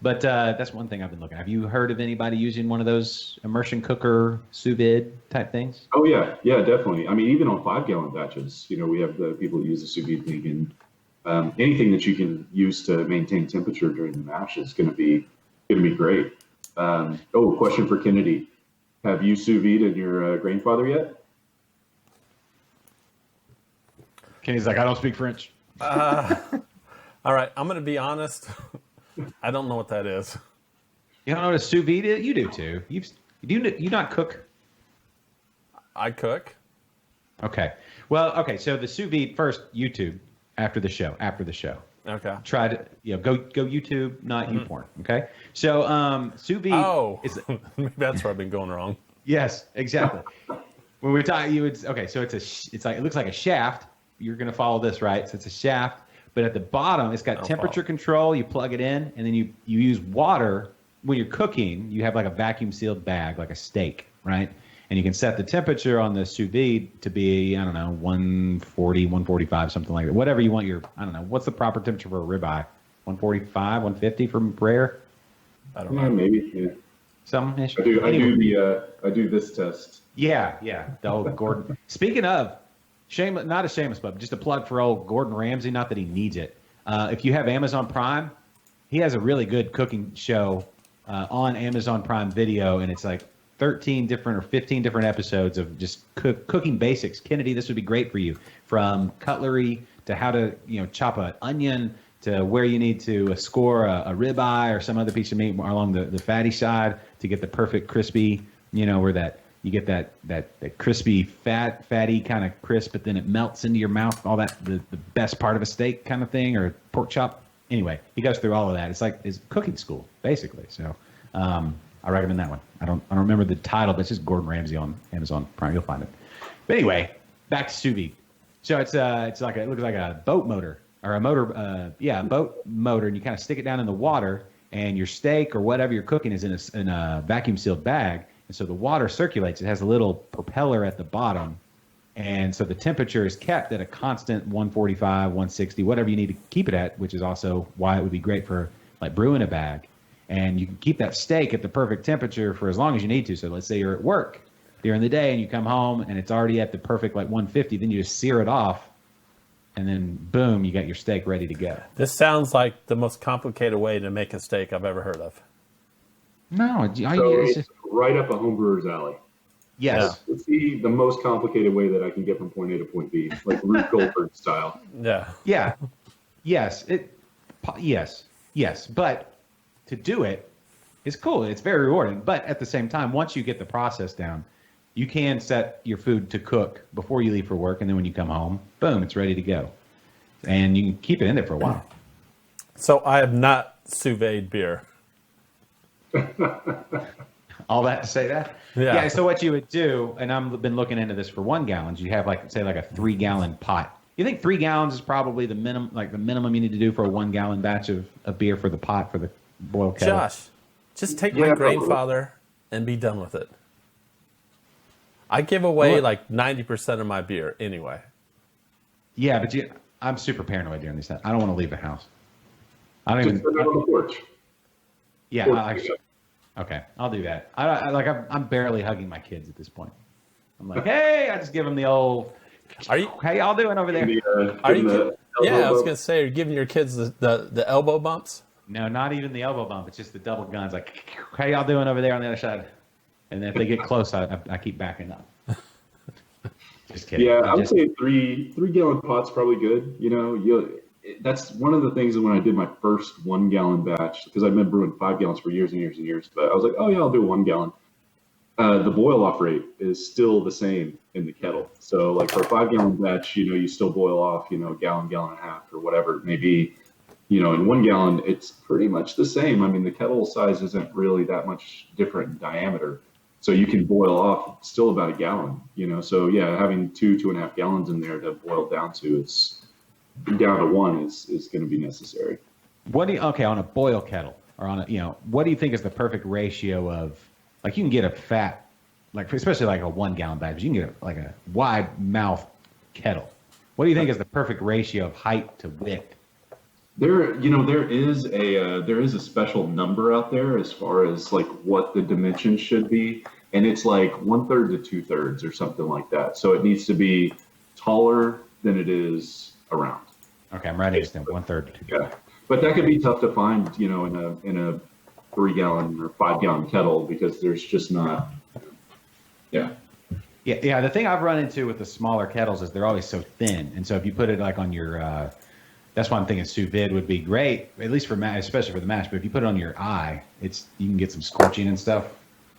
But that's one thing I've been looking at. Have you heard of anybody using one of those immersion cooker sous vide type things? Oh yeah, definitely. I mean, even on 5 gallon batches, we have the people that use the sous vide thing, and anything that you can use to maintain temperature during the mash is going to be great. Question for Kennedy: have you sous vide in your Grainfather yet? Kenny's like, I don't speak French. All right, I'm going to be honest. I don't know what that is. You don't know what a sous vide is? You do too. You not cook? I cook. Okay. Well, okay. So the sous vide first, YouTube after the show. Okay. Try to go YouTube, not YouPorn. Okay. So sous vide. Oh, is maybe that's where I've been going wrong. Yes, exactly. When we talk, you would okay. So it's like it looks like a shaft. You're going to follow this, right? So it's a shaft, but at the bottom, it's got temperature control. You plug it in, and then you use water. When you're cooking, you have like a vacuum sealed bag, like a steak, right? And you can set the temperature on the sous vide to be, I don't know, 140, 145, something like that. Whatever you want I don't know. What's the proper temperature for a ribeye? 145, 150 from rare? I don't know. Maybe, yeah. Something. I do this test. Yeah. The old Gordon. Speaking of, not a shameless plug, just a plug for old Gordon Ramsay. Not that he needs it. If you have Amazon Prime, he has a really good cooking show on Amazon Prime Video, and it's like 13 different or 15 different episodes of just cooking basics. Kennedy, this would be great for you, from cutlery to how to chop an onion to where you need to score a ribeye or some other piece of meat along the fatty side to get the perfect crispy, where that you get that crispy fatty kind of crisp, but then it melts into your mouth, all that, the best part of a steak kind of thing, or pork chop. Anyway, he goes through all of that. It's cooking school, basically. So I recommend that one. I don't remember the title, but it's just Gordon Ramsay on Amazon Prime. You'll find it. But anyway, back to sous vide. So it looks like a boat motor or a motor, a boat motor, and you kind of stick it down in the water, and your steak or whatever you're cooking is in a vacuum sealed bag, and so the water circulates. It has a little propeller at the bottom, and so the temperature is kept at a constant 145, 160, whatever you need to keep it at, which is also why it would be great for like brewing a bag. And you can keep that steak at the perfect temperature for as long as you need to. So let's say you're at work during the day and you come home and it's already at the perfect like 150, then you just sear it off, and then boom, you got your steak ready to go. This sounds like the most complicated way to make a steak I've ever heard of. No, it's just right up a homebrewer's alley. Yes. It's the most complicated way that I can get from point A to point B, like Rube Goldberg style. Yeah. Yeah. Yes. Yes. But to do it is cool. It's very rewarding. But at the same time, once you get the process down, you can set your food to cook before you leave for work, and then when you come home, boom, it's ready to go. And you can keep it in there for a while. So I have not sous vide beer. All that to say that? Yeah. So what you would do, and I've been looking into this for 1 gallon, you have like a 3-gallon pot. You think 3 gallons is probably the minimum you need to do for a 1 gallon batch of beer for the pot, for the boiled kettle? Josh, just take my grandfather and be done with it. I give away like 90% of my beer anyway. Yeah, but I'm super paranoid during these times. I don't want to leave the house. I don't Just even. put it on the porch. Yeah, okay, I'll do that. I'm barely hugging my kids at this point. I'm like, hey, I just give them the old. How y'all doing over there? I was gonna say, are you giving your kids the elbow bumps? No, not even the elbow bump. It's just the double guns. Like, how y'all doing over there on the other side? And then if they get close, I keep backing up. Just kidding. Yeah, I would say 3-gallon pot's probably good. That's one of the things that when I did my first 1 gallon batch, because I've been brewing 5 gallons for years and years and years, but I was like, oh yeah, I'll do 1 gallon. The boil off rate is still the same in the kettle. So like for a 5-gallon batch, you still boil off, a gallon, gallon and a half or whatever it may be. In 1 gallon, it's pretty much the same. I mean, the kettle size isn't really that much different in diameter. So you can boil off still about a gallon, So yeah, having 2.5 gallons in there to boil down to, down to 1 is going to be necessary. On a boil kettle or what do you think is the perfect ratio of, like, you can get a fat, like, especially like a 1 gallon batch, but you can get like a wide mouth kettle. What do you think is the perfect ratio of height to width? There is a special number out there as far as like what the dimensions should be, and it's like 1/3 to 2/3 or something like that. So it needs to be taller than it is around. Okay, I'm writing this down. 1/3 to 2/3. Yeah, but that could be tough to find, in a 3-gallon or 5-gallon kettle because there's just not. Yeah. Yeah. The thing I've run into with the smaller kettles is they're always so thin, and so if you put it like on your that's why I'm thinking sous vide would be great, at least for especially for the mash. But if you put it on your eye, you can get some scorching and stuff.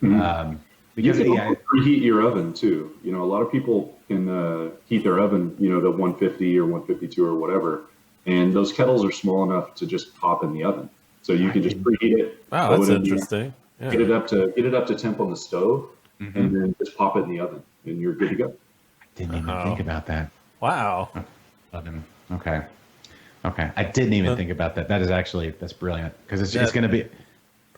Mm-hmm. Because you can preheat your oven too. A lot of people can heat their oven, the 150 or 152 or whatever, and those kettles are small enough to just pop in the oven. So you can just preheat it. Wow, that's interesting. Yeah. Get it up to temp on the stove, and then just pop it in the oven, and you're good to go. I didn't even think about that. Wow. Okay. I didn't even think about that. That's brilliant, because it's going to be.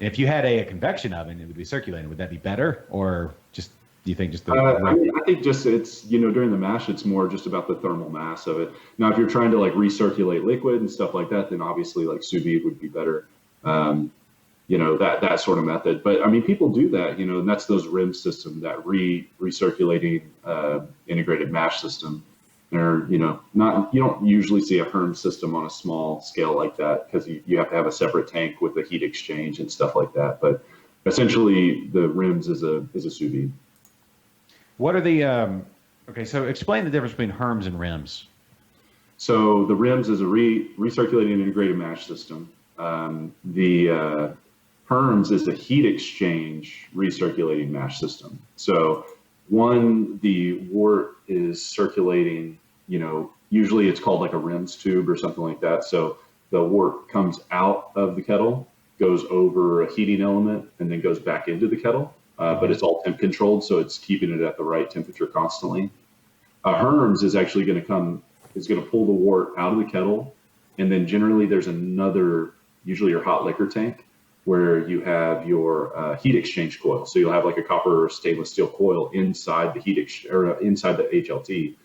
If you had a convection oven, it would be circulating. Would that be better, or just do you think just the? I think just it's during the mash, it's more just about the thermal mass of it. Now, if you're trying to like recirculate liquid and stuff like that, then obviously like sous vide would be better. That sort of method. But I mean, people do that, and that's those rim system, that recirculating integrated mash system. Or you don't usually see a Herm system on a small scale like that because you have to have a separate tank with the heat exchange and stuff like that. But essentially, the rims is a sous vide. What are the okay? So explain the difference between Herms and rims. So the RIMS is a recirculating integrated mash system. The PERMS is a heat exchange recirculating mash system. So the wort is circulating, usually it's called like a RIMS tube or something like that. So the wort comes out of the kettle, goes over a heating element, and then goes back into the kettle. But it's all temp controlled, so it's keeping it at the right temperature constantly. HERMS is actually going to pull the wort out of the kettle, and then generally there's another, usually your hot liquor tank, where you have your heat exchange coil. So you'll have like a copper or stainless steel coil inside the inside the HLT.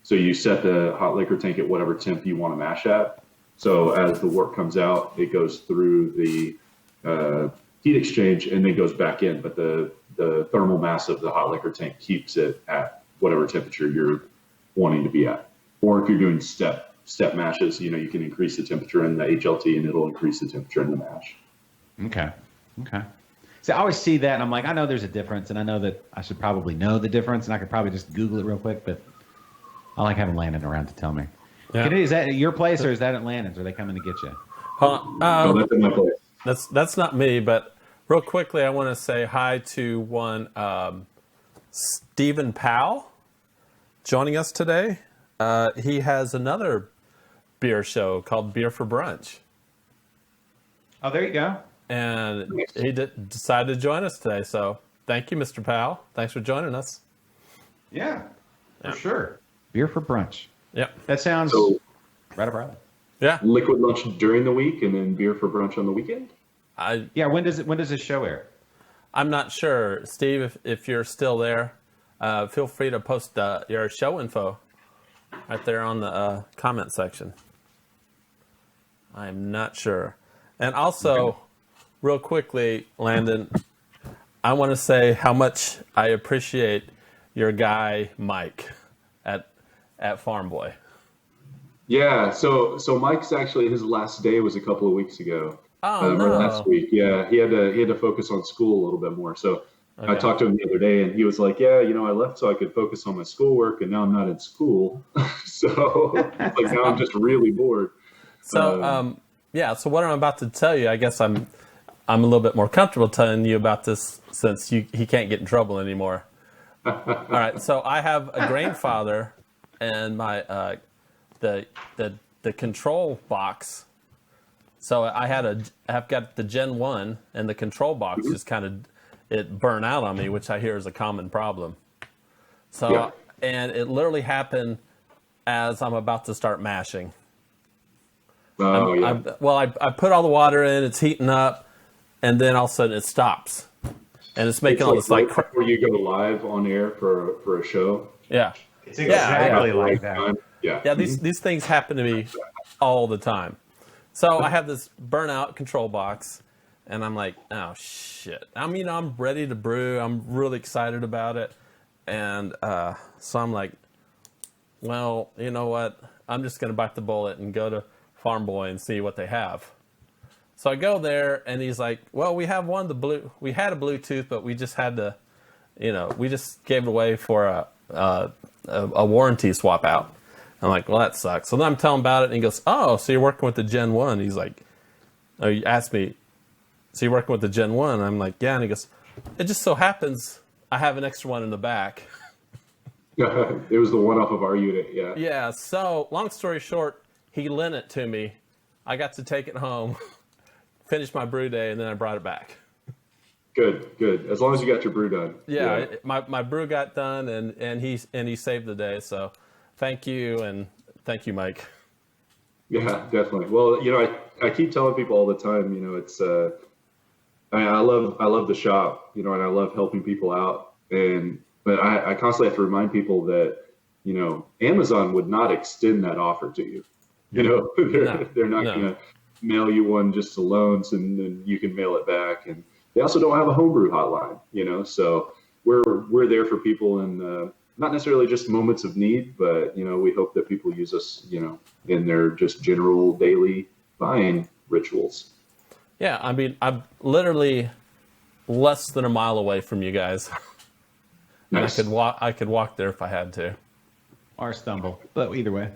So you set the hot liquor tank at whatever temp you want to mash at. So as the wort comes out, it goes through the heat exchange and then goes back in. But the thermal mass of the hot liquor tank keeps it at whatever temperature you're wanting to be at. Or if you're doing step mashes, you can increase the temperature in the HLT and it'll increase the temperature in the mash. Okay. So I always see that and I'm like, I know there's a difference and I know that I should probably know the difference and I could probably just Google it real quick, but I like having Landon around to tell me. Yeah. Is that at your place or is that at Landon's? Are they coming to get you? No, that's at my place. That's not me, but real quickly I want to say hi to one Stephen Powell joining us today. He has another beer show called Beer for Brunch. Oh, there you go. And he decided to join us today. So thank you, Mr. Powell. Thanks for joining us. Yeah, for sure. Beer for brunch. Yep. That sounds right up our alley. Yeah. Liquid lunch during the week and then beer for brunch on the weekend? When does this show air? I'm not sure. Steve, if you're still there, feel free to post your show info right there on the comment section. I'm not sure. And also, real quickly, Landon, I want to say how much I appreciate your guy, Mike, at Farmboy. Yeah, so Mike's actually, his last day was a couple of weeks ago. Oh, no. Last week. Yeah, he had to focus on school a little bit more. So I talked to him the other day and he was like, yeah, I left so I could focus on my schoolwork and now I'm not in school. So like now I'm just really bored. So, so what I'm about to tell you, I guess I'm a little bit more comfortable telling you about this since he can't get in trouble anymore. All right, so I have a grandfather and my the control box. So I've got the Gen 1 and the control box just kind of it burned out on me, which I hear is a common problem. So and it literally happened as I'm about to start mashing. I put all the water in, it's heating up, and then all of a sudden it stops, and it's making all this like before you go live on air for a show. Yeah, it's exactly like that. Yeah. These things happen to me all the time. So I have this burnout control box, and I'm like, oh shit. I mean, I'm ready to brew. I'm really excited about it, and so I'm like, well, you know what? I'm just gonna bite the bullet and go to Farmboy and see what they have. So I go there and he's like, well, we have we had a Bluetooth, but we just had to, we just gave it away for a warranty swap out. I'm like, well, that sucks. So then I'm telling him about it and he goes, oh, so you're working with the Gen 1? He's like, he asked me, so you're working with the Gen 1? And I'm like, yeah. And he goes, it just so happens I have an extra one in the back. It was the one off of our unit. Yeah. Yeah. So long story short, he lent it to me. I got to take it home, finish my brew day, and then I brought it back. Good. As long as you got your brew done. Yeah. My brew got done, and he saved the day. So thank you, and thank you, Mike. Yeah, definitely. Well, I keep telling people all the time, it's I love the shop, and I love helping people out, but I constantly have to remind people that Amazon would not extend that offer to you. They're not going to mail you one just to loans and then you can mail it back. And they also don't have a homebrew hotline, so we're there for people in not necessarily just moments of need, but, we hope that people use us, in their just general daily buying rituals. Yeah. I mean, I'm literally less than a mile away from you guys. Nice. And I could walk there if I had to. Or stumble, but either way.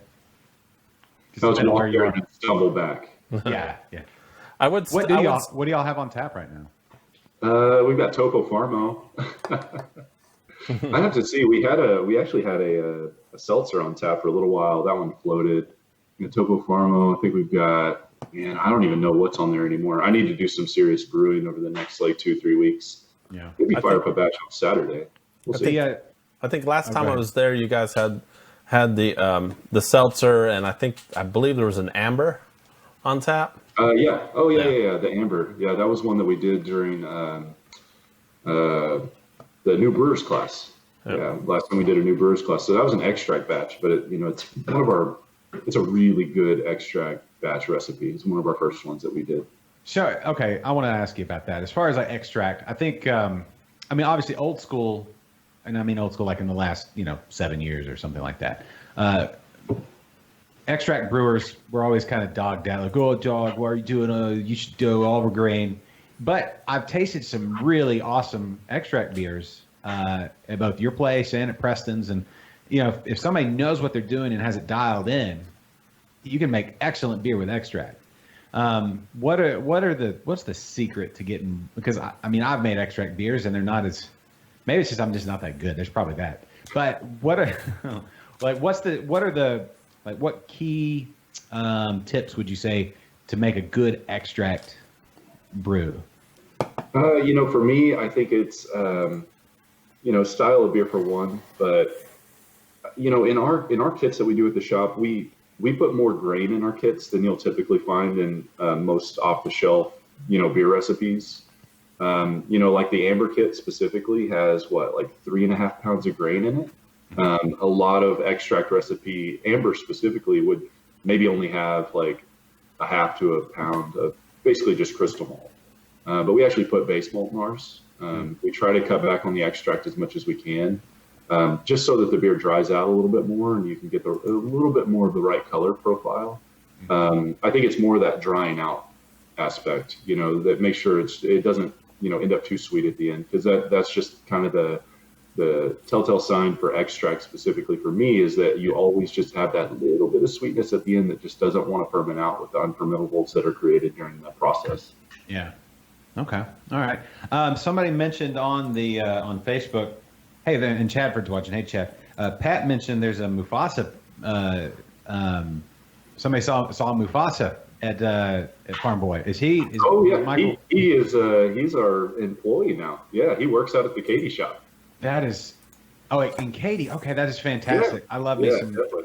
was depending walk where you there are. and stumble back. Yeah, yeah. I would. What do y'all have on tap right now? We've got Topo Farmo. I have to see. We actually had a seltzer on tap for a little while. That one floated. Topo Farmo. I think we've got. Man, I don't even know what's on there anymore. I need to do some serious brewing over the next 2-3 weeks. Yeah. Maybe fire up a batch on Saturday. We'll see. Yeah. I think last time Okay. I was there, you guys had the seltzer, and I believe there was an amber on tap. Yeah. Oh, yeah. The amber. Yeah, that was one that we did during the new brewers class. Yeah, last time we did a new brewers class. So that was an extract batch, but it's a really good extract batch recipe. It's one of our first ones that we did. Sure. Okay. I want to ask you about that. As far as extract, I think, obviously old school, and I mean old school like in the last, 7 years or something like that. Extract brewers were always kind of dogged out, like, oh, dog, why are you doing you should do all grain. But I've tasted some really awesome extract beers at both your place and at Preston's. And, if somebody knows what they're doing and has it dialed in, you can make excellent beer with extract. What's the secret to getting, because I've made extract beers and they're not as, maybe it's just I'm just not that good. There's probably that. But what key tips would you say to make a good extract brew? For me, I think it's style of beer for one, but in our kits that we do at the shop, we put more grain in our kits than you'll typically find in most off-the-shelf, beer recipes. Like the amber kit specifically has 3.5 pounds of grain in it. A lot of extract recipe, amber specifically, would maybe only have like a half to a pound of basically just crystal malt. But we actually put base malt in ours. We try to cut back on the extract as much as we can. Just so that the beer dries out a little bit more and you can get a little bit more of the right color profile. I think it's more that drying out aspect, that makes sure it doesn't, end up too sweet at the end, because that's just kind of the telltale sign for extract specifically for me, is that you always just have that little bit of sweetness at the end that just doesn't want to ferment out with the unfermentables that are created during the process. Yeah. Okay. All right. Somebody mentioned on the on Facebook. Hey, and Chadford's watching. Hey, Chad. Pat mentioned there's a Mufasa. Somebody saw Mufasa at Farmboy. Is he? Michael? He is. He's our employee now. Yeah, he works out at the Katie shop. That is. Oh, wait, and Katie. Okay, that is fantastic. Yeah. I love me some. Definitely.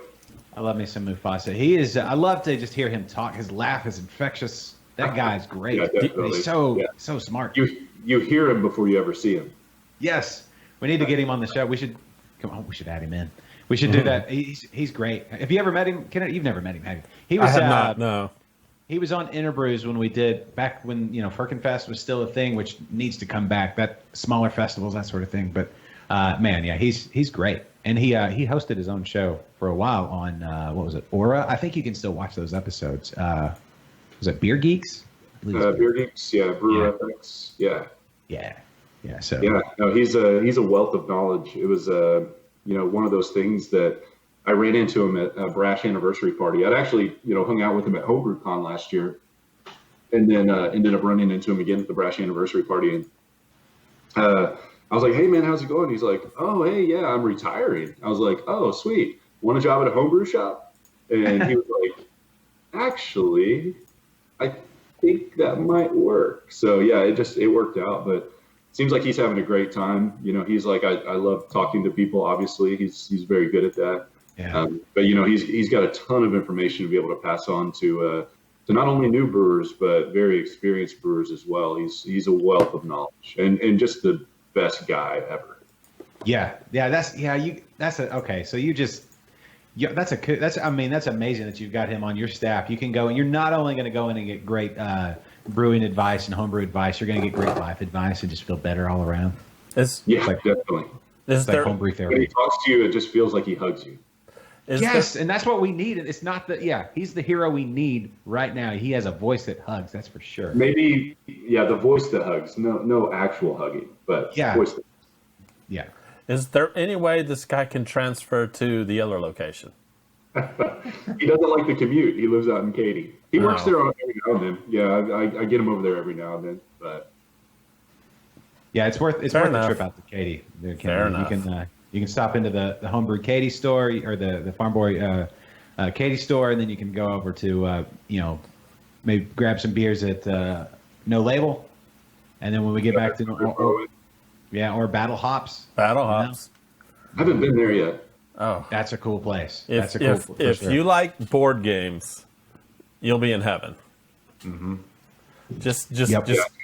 I love me some Mufasa. He is. I love to just hear him talk. His laugh is infectious. That guy's great. Yeah, he's so smart. You hear him before you ever see him. Yes. We need to get him on the show. We should add him in. We should do that. He's great. Have you ever met him? You've never met him, have you? He was. I have not. No. He was on Interbrews when we did back when Firkenfest was still a thing, which needs to come back. That smaller festivals, that sort of thing. But man, yeah, he's great, and he hosted his own show for a while on what was it, Aura? I think you can still watch those episodes. Was it Beer Geeks? Beer Geeks, yeah. Brewer FX, yeah. Yeah. Yeah. So. Yeah. No, he's a wealth of knowledge. It was one of those things that I ran into him at a Brash anniversary party. I'd actually hung out with him at HomebrewCon last year, and then ended up running into him again at the Brash anniversary party. And I was like, "Hey man, how's it going?" He's like, "Oh hey, yeah, I'm retiring." I was like, "Oh sweet, want a job at a homebrew shop?" And he was like, "Actually, I think that might work." So yeah, it worked out, but it seems like he's having a great time. He's like, I love talking to people. Obviously, he's very good at that. Yeah. But he's got a ton of information to be able to pass on to not only new brewers but very experienced brewers as well. He's a wealth of knowledge and just the best guy ever. Yeah. Okay. So that's amazing that you've got him on your staff. You can go and you're not only going to go in and get great brewing advice and homebrew advice, you're going to get great life advice and just feel better all around. Definitely. It's like homebrew therapy. When he talks to you, it just feels like he hugs you. And that's what we need. It's not he's the hero we need right now. He has a voice that hugs, that's for sure. Maybe, the voice that hugs. No actual hugging, but voice that hugs. Yeah. Is there any way this guy can transfer to the other location? He doesn't like the commute. He lives out in Katy. He works there every now and then. Yeah, I get him over there every now and then. But yeah, it's worth the trip out to Katy. Fair enough. You can stop into the Homebrew Katy store or the Farmboy Katy store, and then you can go over to maybe grab some beers at No Label, and then when we get back to or Battle Hops. Battle Hops. I haven't been there yet. Oh, that's a cool place. If you like board games, you'll be in heaven. Mm-hmm. Just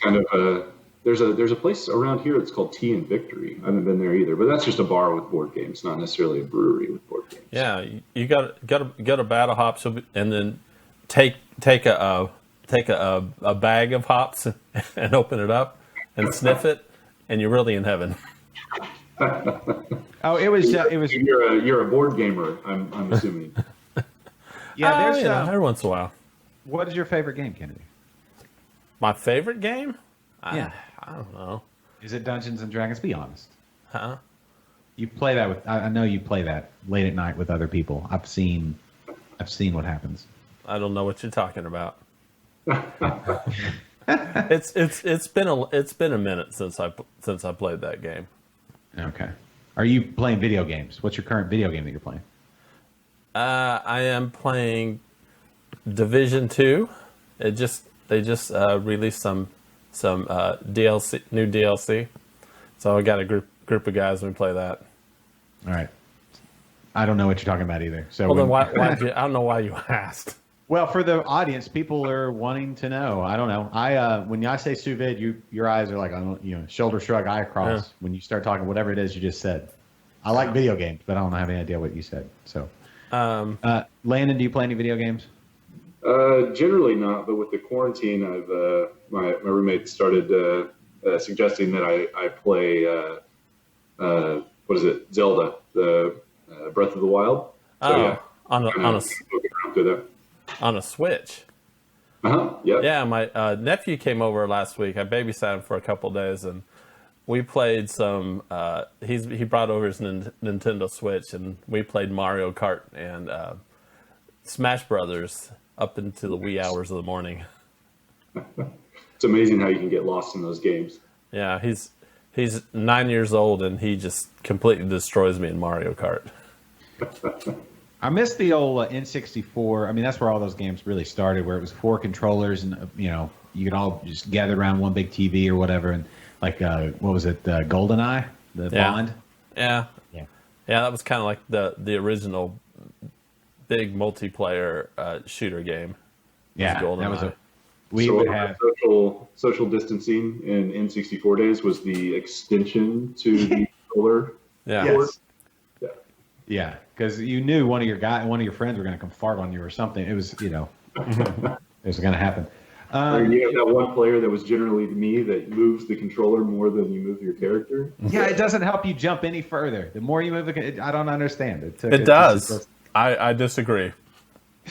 kind of. There's a place around here that's called Tea and Victory. I haven't been there either, but that's just a bar with board games, not necessarily a brewery with board games. Yeah, you got to Battle Hops, and then take a bag of hops and open it up and sniff it, and you're really in heaven. Oh, it was. You're a board gamer, I'm assuming. Yeah, there's every once in a while. What is your favorite game, Kennedy? My favorite game? Yeah, I don't know. Is it Dungeons and Dragons? Be honest. Huh? You play that with. I know you play that late at night with other people. I've seen what happens. I don't know what you're talking about. It's been a minute since I played that game. Okay. Are you playing video games? What's your current video game that you're playing? I am playing Division 2. They just released some DLC, new DLC. So I got a group of guys and we play that. All right. I don't know what you're talking about either. So well, then why I don't know why you asked. Well, for the audience, people are wanting to know. I don't know. When I say sous vide, your eyes are like, shoulder shrug, eye across. Yeah. When you start talking whatever it is you just said. I like video games, but I don't have any idea what you said. So, Landon, do you play any video games? Generally not, but with the quarantine, I've my roommate started suggesting that I play what is it, Zelda, the Breath of the Wild. So, yeah, on a Switch. Yeah. Yeah, my nephew came over last week. I babysat him for a couple days, and we played some. He brought over his Nintendo Switch, and we played Mario Kart and Smash Brothers up into the wee hours of the morning. It's amazing how you can get lost in those games. Yeah, he's 9 years old, and he just completely destroys me in Mario Kart. I miss the old N64. I mean, that's where all those games really started, where it was 4 controllers, and you could all just gather around one big TV or whatever, and like what was it, GoldenEye, the Bond? Yeah. That was kind of like the original big multiplayer shooter game. Yeah, that was would have social distancing in N64 days was the extension to the controller. Yeah. Yes. Yeah, because you knew one of your friends were going to come fart on you or something. It was, it was going to happen. You have that one player that was generally me that moves the controller more than you move your character. Yeah, it doesn't help you jump any further. The more you move, I don't understand. It does. I disagree.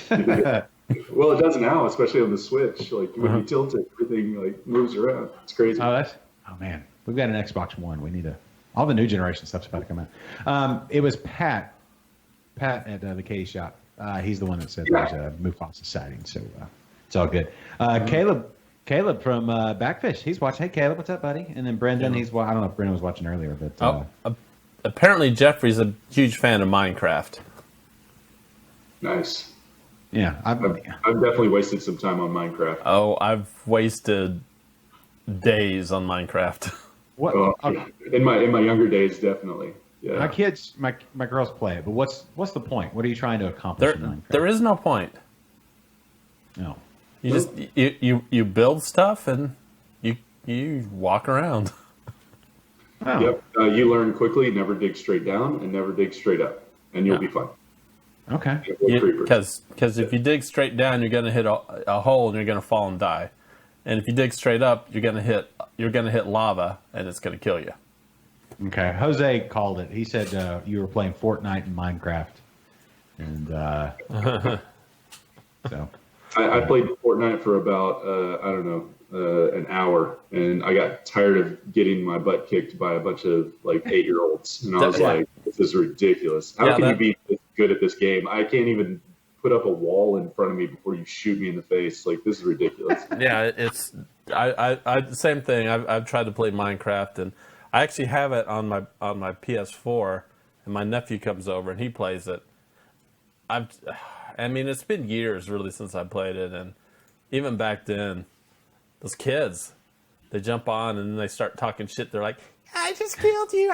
Well, it does now, especially on the Switch. Like when you tilt it, everything like moves around. It's crazy. Oh man, we've got an Xbox One. We need to. All the new generation stuff's about to come out. It was Pat at the Katy shop. He's the one that said there's a Mufasa sighting, so it's all good. Caleb from Backfish, he's watching. Hey, Caleb, what's up, buddy? And then Brendan, I don't know if Brendan was watching earlier, but apparently Jeffrey's a huge fan of Minecraft. Nice. Yeah, I've definitely wasted some time on Minecraft. Oh, I've wasted days on Minecraft. What? In my younger days, definitely. Yeah. My kids, my girls play it, but what's the point? What are you trying to accomplish in Minecraft? There is no point. No. You just you build stuff and you walk around. Oh. Yep. You learn quickly. Never dig straight down and never dig straight up, and you'll be fine. Okay. Because if you dig straight down, you're going to hit a hole and you're going to fall and die. And if you dig straight up, you're going to hit lava and it's going to kill you. Okay. Jose called it. He said you were playing Fortnite and Minecraft, and so I played Fortnite for about an hour, and I got tired of getting my butt kicked by a bunch of like 8-year-olds, and I was like, "This is ridiculous. How can you be this good at this game. I can't even put up a wall in front of me before you shoot me in the face. Like, this is ridiculous. Yeah, it's I same thing. I've tried to play Minecraft, and I actually have it on my PS4, and my nephew comes over and he plays it. I mean, it's been years really since I played it, and even back then, those kids, they jump on and then they start talking shit. They're like, "I just killed you."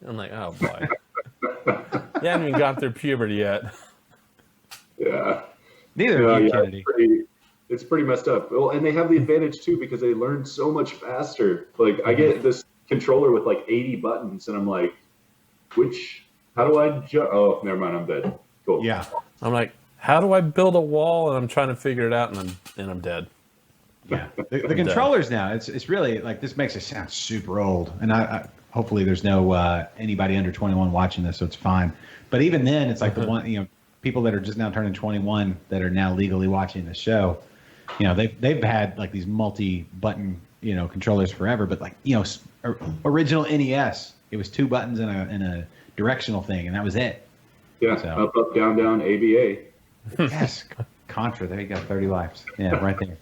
I'm like, oh boy, you haven't even gone through puberty yet. Yeah. Neither of you, Kennedy. It's pretty messed up. Well, and they have the advantage too because they learn so much faster. Like, I get this controller with like 80 buttons, and I'm like, how do I jump? Oh, never mind, I'm dead. Cool. Yeah. I'm like, how do I build a wall? And I'm trying to figure it out, and I'm dead. Yeah. The controllers now, it's really like, this makes it sound super old. And I hopefully there's no anybody under 21 watching this, so it's fine. But even then, it's like the one, people that are just now turning 21 that are now legally watching the show, they've had like these multi-button, controllers forever. But like, original NES, it was 2 buttons and a directional thing, and that was it. Yeah, So. up, down, ABA. Yes, Contra. There you go, 30 lives. Yeah, right there.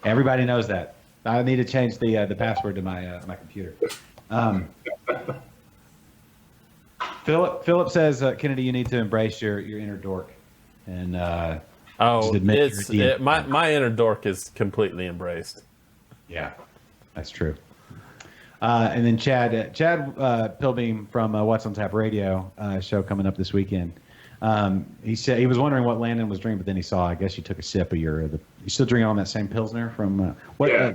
Everybody knows that. I need to change the password to my computer. Philip says, Kennedy, you need to embrace your inner dork, and just admit my inner dork is completely embraced. Yeah, that's true. And then Chad Pilbeam from What's on Tap Radio show coming up this weekend. He said he was wondering what Landon was drinking, but then he saw, I guess you took a sip of you still drinking on that same Pilsner from what? Yeah.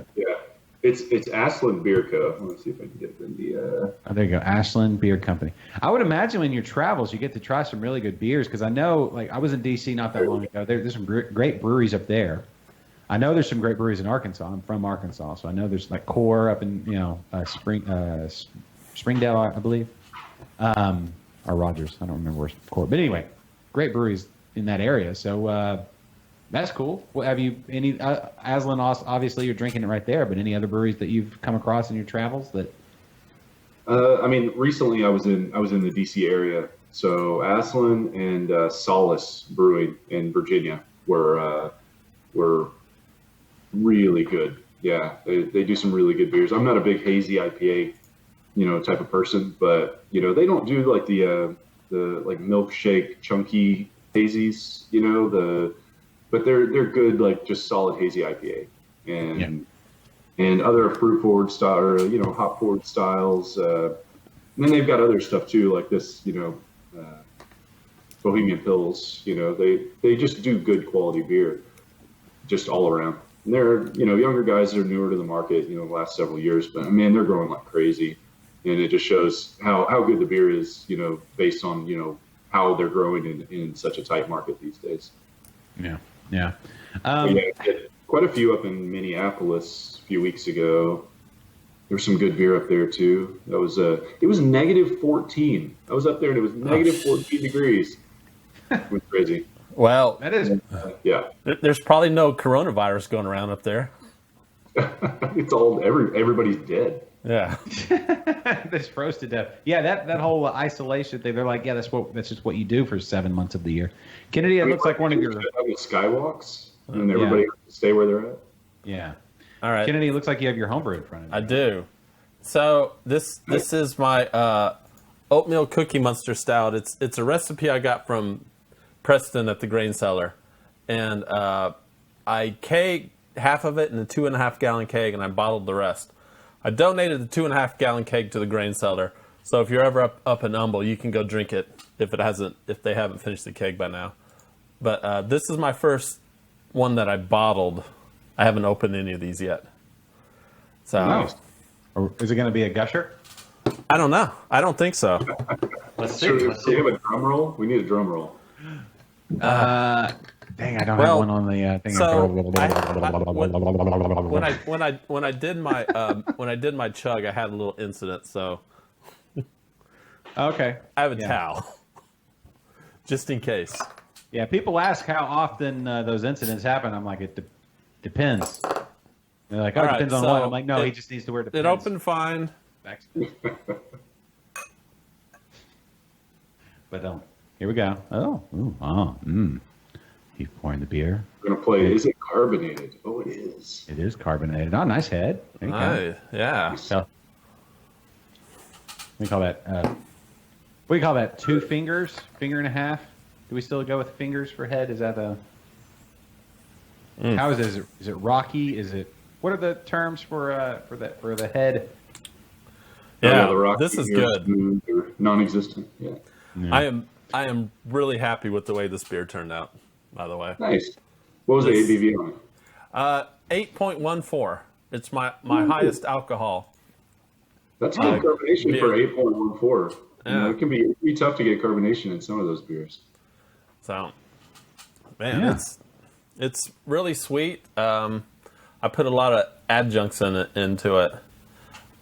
It's Ashland Beer Co. Let's see if I can get it in the. Oh, there you go, Ashland Beer Company. I would imagine when your travels, you get to try some really good beers, because I know, like, I was in D.C. not that long ago. There's some great breweries up there. I know there's some great breweries in Arkansas. I'm from Arkansas, so I know there's like Core up in Springdale, I believe, or Rogers. I don't remember where's Core, but anyway, great breweries in that area. So that's cool. Well, have you any Aslan? Obviously, you're drinking it right there, but any other breweries that you've come across in your travels that? I mean, recently I was in the DC area, so Aslan and Solace Brewing in Virginia were really good. Yeah, they do some really good beers. I'm not a big hazy IPA, type of person, but they don't do like the like milkshake chunky hazies, but they're good, like just solid hazy IPA and other fruit forward style or hop forward styles. And then they've got other stuff too, like this Bohemian Pills. They just do good quality beer, just all around. And they're younger guys that are newer to the market, the last several years, but man, they're growing like crazy, and it just shows how good the beer is, based on how they're growing in such a tight market these days. Yeah. Quite a few up in Minneapolis a few weeks ago. There was some good beer up there too. It was -14. I was up there and it was -14 degrees. It was crazy. Well, That is. Yeah. there's probably no coronavirus going around up there. It's all everybody's dead. Yeah. They froze to death. Yeah, that whole isolation thing. They're like, yeah, that's just what you do for 7 months of the year. Kennedy, it looks like one of your skywalks, and everybody has to stay where they're at. Yeah. All right. Kennedy, it looks like you have your homebrew in front of you. I do. So this is my oatmeal cookie monster stout. It's a recipe I got from Preston at the Grain Cellar, and I kegged half of it in a 2.5 gallon keg, and I bottled the rest. I donated the 2.5 gallon keg to the Grain Cellar, so if you're ever up in Humble, you can go drink it if they haven't finished the keg by now. But this is my first one that I bottled. I haven't opened any of these yet. So Nice. Or is it going to be a gusher? I don't know. I don't think so. Let's see. Do we have a drum roll? We need a drum roll. Dang, I don't have one on the thing. So when I did my chug, I had a little incident. So Okay. I have a towel, just in case. Yeah, people ask how often those incidents happen. I'm like, it depends. They're like, All it right, depends on so what. I'm like, no, he just needs to wear Depends. It opened fine. But don't. Here we go. He's pouring the beer. We're gonna play. Is it carbonated? Oh, it is. It is carbonated. Oh, nice head. There you go. Yeah. So, we call that. What do you call that? 2 fingers, finger and a half. Do we still go with fingers for head? Is that a? How is it? Is it rocky? Is it? What are the terms for the head? Yeah, the rock this is here, good. smooth or non-existent. Yeah. I am really happy with the way this beer turned out. By the way, Nice. What was the ABV on it? 8.14. It's my highest alcohol. That's good carbonation for 8.14. Yeah. You know, it can be tough to get carbonation in some of those beers. So, man, it's really sweet. I put a lot of adjuncts into it.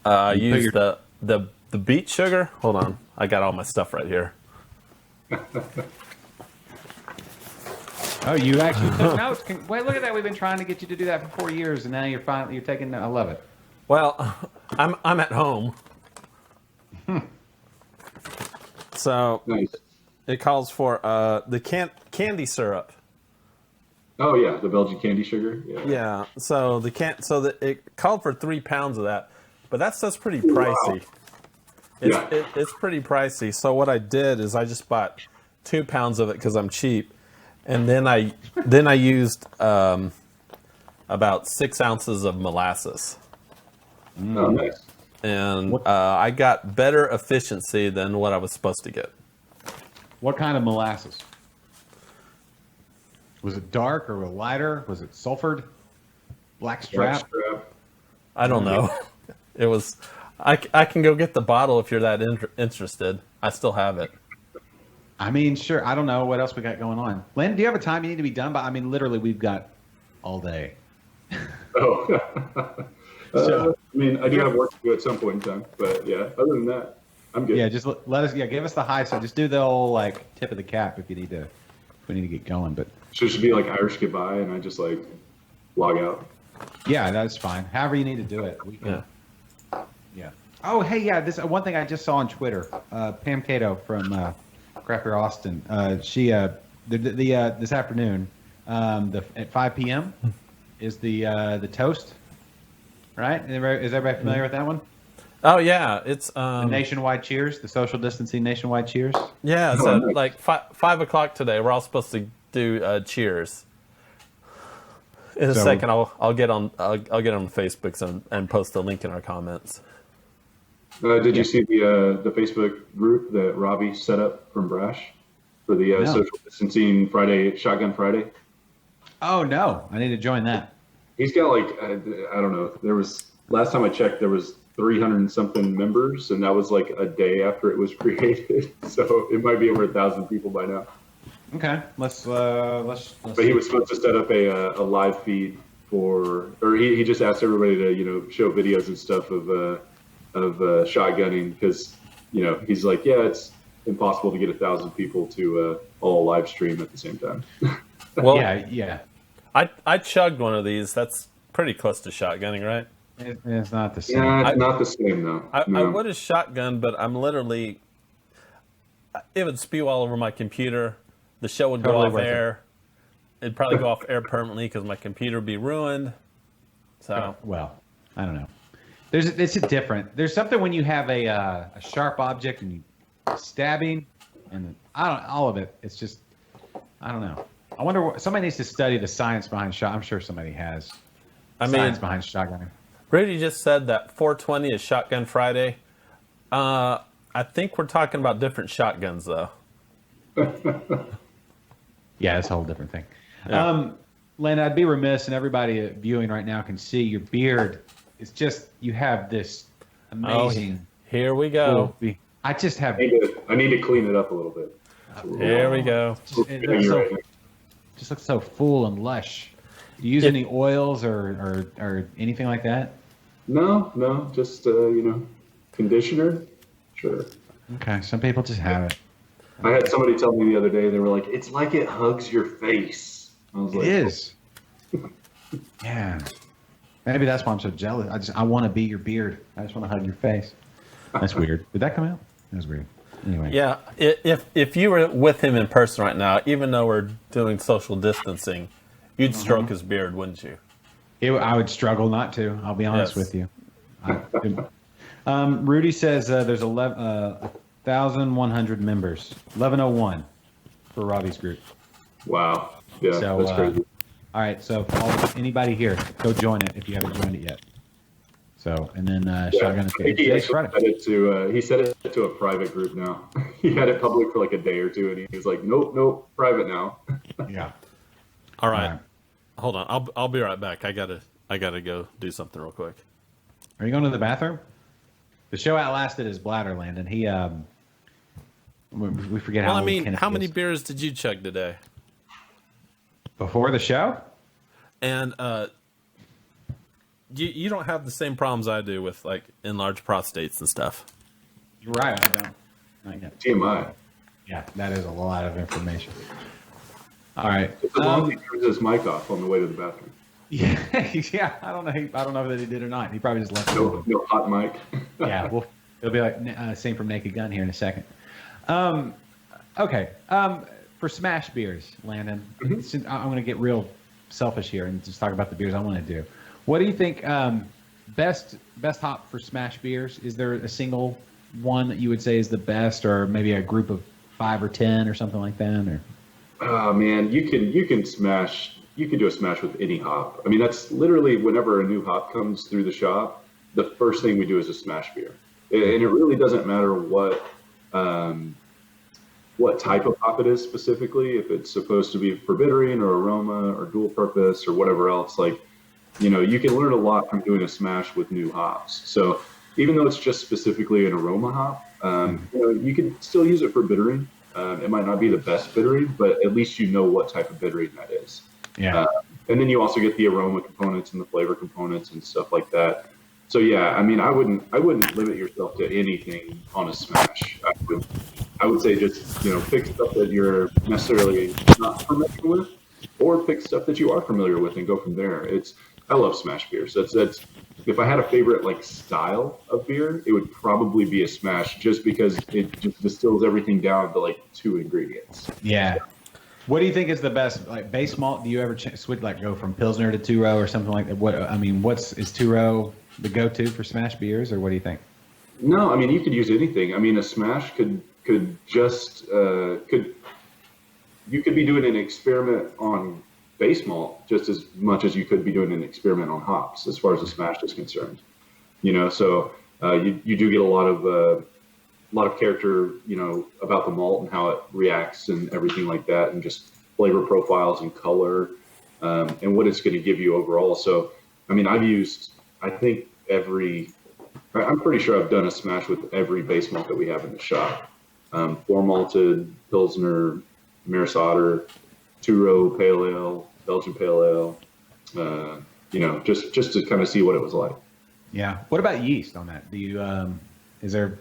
I used the beet sugar. Hold on, I got all my stuff right here. Oh, you actually took notes. Wait, look at that. We've been trying to get you to do that for 4 years, and now you're taking. I love it. Well, I'm at home, so Nice. it calls for the candy syrup. Oh yeah, the Belgian candy sugar. Yeah. Yeah, so it called for 3 pounds of that, but that stuff's pretty pricey. Wow. It's pretty pricey. So what I did is I just bought 2 pounds of it because I'm cheap, and then I used about 6 ounces of molasses, Oh, nice. and I got better efficiency than what I was supposed to get. What kind of molasses? Was it dark or lighter? Was it sulfured? Black strap? Blackstrap. I don't know. It was. I can go get the bottle if you're that interested. I still have it. I mean, sure. I don't know what else we got going on. Landon, do you have a time you need to be done by? I mean, literally, we've got all day. Oh. So- I mean, I do have work to do at some point in time, but yeah, other than that, I'm good. Yeah, just let us. Yeah, give us the high side. Just do the old tip of the cap if you need to. If we need to get going, but So it should be like Irish goodbye, and I just log out. yeah, that's fine. However you need to do it. We can. Yeah. Yeah. Oh, hey, yeah. This one thing I just saw on Twitter. Pam Cato from Craft Beer Austin. She this afternoon, at 5 p.m. is the toast. Right? Is everybody familiar with that one? Oh yeah, it's The nationwide cheers, the social distancing nationwide cheers. yeah. So like 5 o'clock today, we're all supposed to do cheers. In a second, I'll get on Facebook and post a link in our comments. Did you see the Facebook group that Robbie set up from Brash for the No. social distancing Friday, Shotgun Friday? Oh no, I need to join that. He's got I don't know. There was last time I checked, there was 300 and something members, and that was like a day after it was created. So it might be over 1,000 people by now. Okay, let's. But he was supposed to set up a live feed or he just asked everybody to show videos and stuff of shotgunning because he's like, yeah, it's impossible to get 1,000 people to all live stream at the same time. Well, yeah. I chugged one of these. That's pretty close to shotgunning, right? It's not the same. Yeah, it's not the same though. I No. would have shotgun, but I'm literally. It would spew all over my computer. The show would Totally go off worth it. air. It'd probably go off air permanently because my computer would be ruined. So Well, I don't know. It's a different. There's something when you have a sharp object and you stabbing, and all of it. It's just I don't know. I wonder. Somebody needs to study the science behind shot. I'm sure somebody has. Science behind shotgunning. Brady just said that 420 is Shotgun Friday. I think we're talking about different shotguns, though. Yeah, that's a whole different thing. Yeah. Len, I'd be remiss, and everybody viewing right now can see your beard. It's just you have this amazing. Here we go. I just have. I need to clean it up a little bit. Here we go. Just looks so full and lush. Do you use any oils or anything like that? No, just conditioner. Sure. Okay, some people just have it. I had somebody tell me the other day, they were like, it's like it hugs your face. I was like, It is. Yeah. Maybe that's why I'm so jealous. I want to be your beard. I just want to hug your face. That's weird. Did that come out? That was weird. Anyway. Yeah, if you were with him in person right now, even though we're doing social distancing, you'd stroke his beard, wouldn't you? I would struggle not to. I'll be honest Yes. with you. Rudy says there's 1,100 members. 1101 for Robbie's group. Wow. Yeah, So, that's crazy. All right, so anybody here, go join it if you haven't joined it yet. So, and then Shotgun is I think today's Friday. he set it to a private group now. He had it public for like a day or two, and he was like, nope, private now. Yeah. All right. All right. Hold on. I'll be right back. I gotta go do something real quick. Are you going to the bathroom? The show outlasted his bladder, Landon. He we forget Well, how. I mean, Kenneth how many is. beers did you chug today? Before the show? And you don't have the same problems I do with like enlarged prostates and stuff. You're right. I don't. Not yet. TMI. Yeah, that is a lot of information. All right. As long as he turns his mic off on the way to the bathroom. Yeah, yeah. I don't know. I don't know if he did or not. He probably just left. it open. No hot mic. Yeah, well, it'll be like same from Naked Gun here in a second. Okay. For smash beers, Landon, since I'm going to get real selfish here and just talk about the beers I want to do. What do you think? Best hop for smash beers? Is there a single one that you would say is the best, or maybe a group of 5 or 10 or something like that? Or Oh man, you can smash. You can do a smash with any hop. I mean, that's literally whenever a new hop comes through the shop, the first thing we do is a smash beer, and it really doesn't matter what type of hop it is specifically. If it's supposed to be for bittering or aroma or dual purpose or whatever else, like you can learn a lot from doing a smash with new hops. So even though it's just specifically an aroma hop, you can still use it for bittering. It might not be the best bittering, but at least you know what type of bittering that is. yeah, And then you also get the aroma components and the flavor components and stuff like that. So yeah, I mean, I wouldn't limit yourself to anything on a smash. I would say just pick stuff that you're necessarily not familiar with, or pick stuff that you are familiar with and go from there. I love smash beers. That's if I had a favorite like style of beer, it would probably be a smash, just because it just distills everything down to like 2 ingredients. yeah. What do you think is the best, like base malt? Do you ever switch, like go from Pilsner to 2-row or something like that? Is 2-row the go-to for smash beers, or what do you think? No, I mean, you could use anything. I mean, a smash you could be doing an experiment on base malt just as much as you could be doing an experiment on hops, as far as a smash is concerned. So you do get a lot of character, about the malt and how it reacts and everything like that, and just flavor profiles and color, and what it's going to give you overall. So, I mean, I'm pretty sure I've done a smash with every base malt that we have in the shop. 4 malted, Pilsner, Maris Otter, 2-row pale ale, Belgian pale ale, just to kind of see what it was like. Yeah. What about yeast on that? Do you is there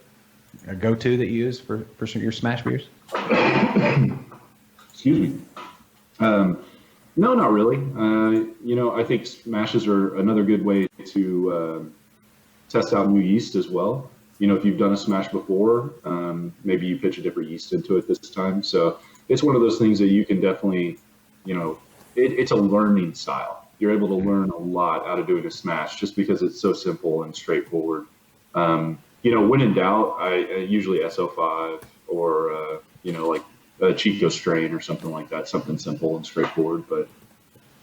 a go-to that you use for your smash beers? Excuse me. No, not really. I think smashes are another good way to test out new yeast as well. If you've done a smash before, maybe you pitch a different yeast into it this time. So it's one of those things that you can definitely, it's a learning style. You're able to learn a lot out of doing a smash just because it's so simple and straightforward. When in doubt, I usually SO5 or, like a Chico strain or something like that, something simple and straightforward. But,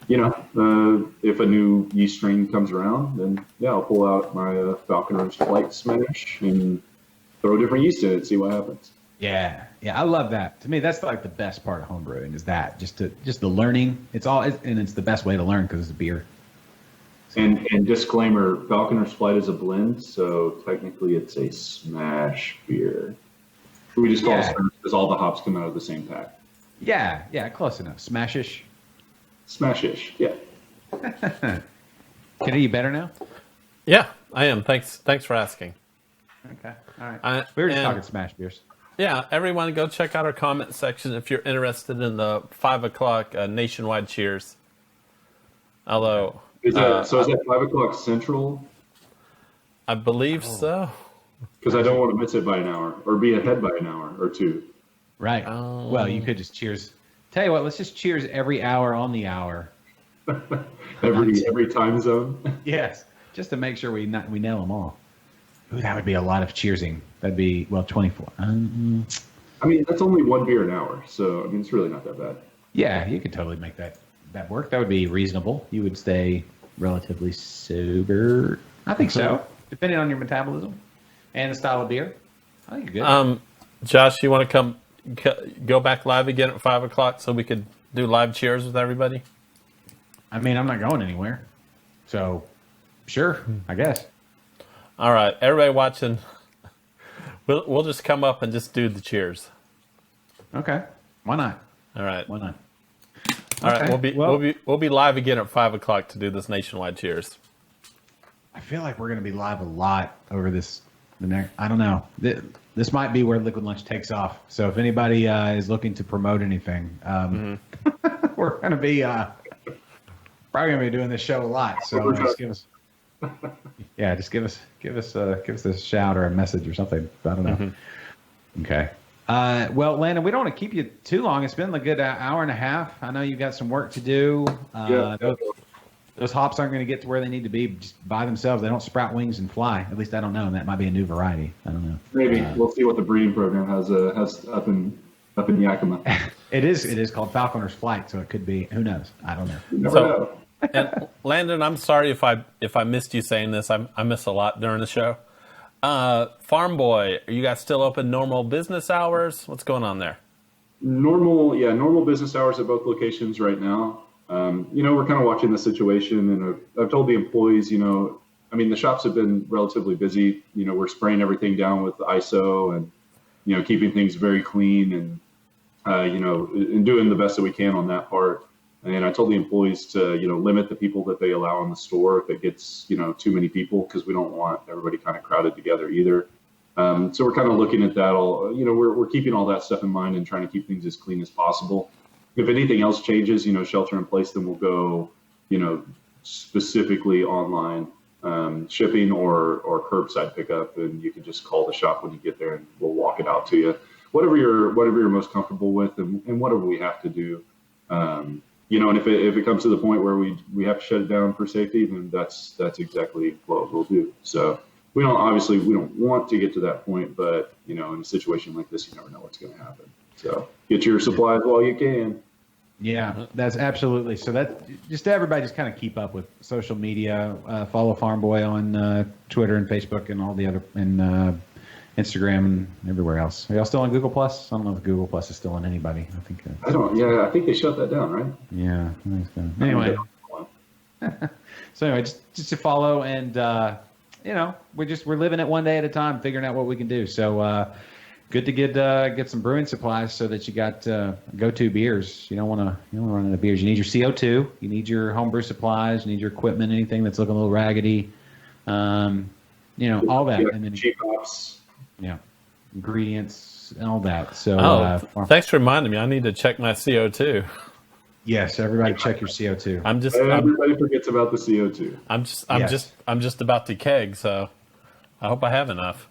if a new yeast strain comes around, then yeah, I'll pull out my Falconer's Flight Smash and throw different yeast in it and see what happens. Yeah, I love that. To me, that's like the best part of homebrewing is that just the learning. It's the best way to learn because it's a beer. And disclaimer, Falconer's Flight is a blend, so technically it's a smash beer. We just call it smash because all the hops come out of the same pack. Yeah, close enough. Smashish. Smashish, yeah. Can you better now? Yeah, I am. Thanks for asking. Okay, all right. We were just talking smash beers. Yeah, everyone go check out our comment section if you're interested in the 5 o'clock nationwide cheers. Although... Is that 5 o'clock Central? I believe so. because I don't want to miss it by an hour or be ahead by an hour or two. Right. Well, you could just cheers. Tell you what, let's just cheers every hour on the hour. every time zone. Yes, just to make sure we nail them all. Ooh, that would be a lot of cheersing. That'd be 24. I mean, that's only one beer an hour, so I mean, it's really not that bad. Yeah, you could totally make that work. That would be reasonable. You would stay relatively sober. I think so, depending on your metabolism and the style of beer. I think you're good. Josh, you want to go back live again at 5 o'clock so we could do live cheers with everybody? I mean, I'm not going anywhere, so sure, I guess. All right, everybody watching, we'll just come up and just do the cheers. Okay, why not? All right, Why not? all right. Okay, We'll be live again at 5 o'clock to do this nationwide cheers. I feel like we're going to be live a lot over this. I don't know. This might be where Liquid Lunch takes off. So if anybody is looking to promote anything, we're going to be probably going to be doing this show a lot. So just give us, give us a shout or a message or something. I don't know. Okay. Well, Landon, we don't want to keep you too long. It's been a good hour and a half. I know you've got some work to do. Those hops aren't going to get to where they need to be just by themselves. They don't sprout wings and fly. At least I don't know. And that might be a new variety. I don't know. Maybe we'll see what the breeding program has up in Yakima. It is called Falconer's Flight, so it could be. Who knows? I don't know. You never know. And Landon, I'm sorry if I missed you saying this. I miss a lot during the show. Farmboy, are you guys still open normal business hours? What's going on there? Normal business hours at both locations right now. We're kind of watching the situation, and I've told the employees, I mean, the shops have been relatively busy. We're spraying everything down with ISO and, keeping things very clean and, and doing the best that we can on that part. And I told the employees to, limit the people that they allow in the store if it gets, too many people, because we don't want everybody kind of crowded together either. So we're kind of looking at that all, we're keeping all that stuff in mind and trying to keep things as clean as possible. If anything else changes, shelter in place, then we'll go, specifically online shipping or curbside pickup, and you can just call the shop when you get there, and we'll walk it out to you. Whatever you're most comfortable with, and whatever we have to do. And if it comes to the point where we have to shut it down for safety, then that's exactly what we'll do. So we don't want to get to that point, but in a situation like this, you never know what's going to happen. So get your supplies while you can. Yeah, that's absolutely. So that just everybody just kind of keep up with social media. Follow Farmboy on Twitter and Facebook and all the other and Instagram and everywhere else. Are y'all still on Google Plus? I don't know if Google Plus is still on anybody. I think. I don't. Yeah, I think they shut that down, right? Yeah. I think so. Anyway. So anyway, just to follow and we're living it one day at a time, figuring out what we can do. So. Good to get some brewing supplies so that you got go-to beers. You don't want to run out of beers. You need your CO2. You need your homebrew supplies. You need your equipment. Anything that's looking a little raggedy. All that. And then cheap hops. Yeah, ingredients and all that. So thanks for reminding me. I need to check my CO2. Yes, everybody check your CO2. Everybody forgets about the CO2. I'm just about to keg, so I hope I have enough.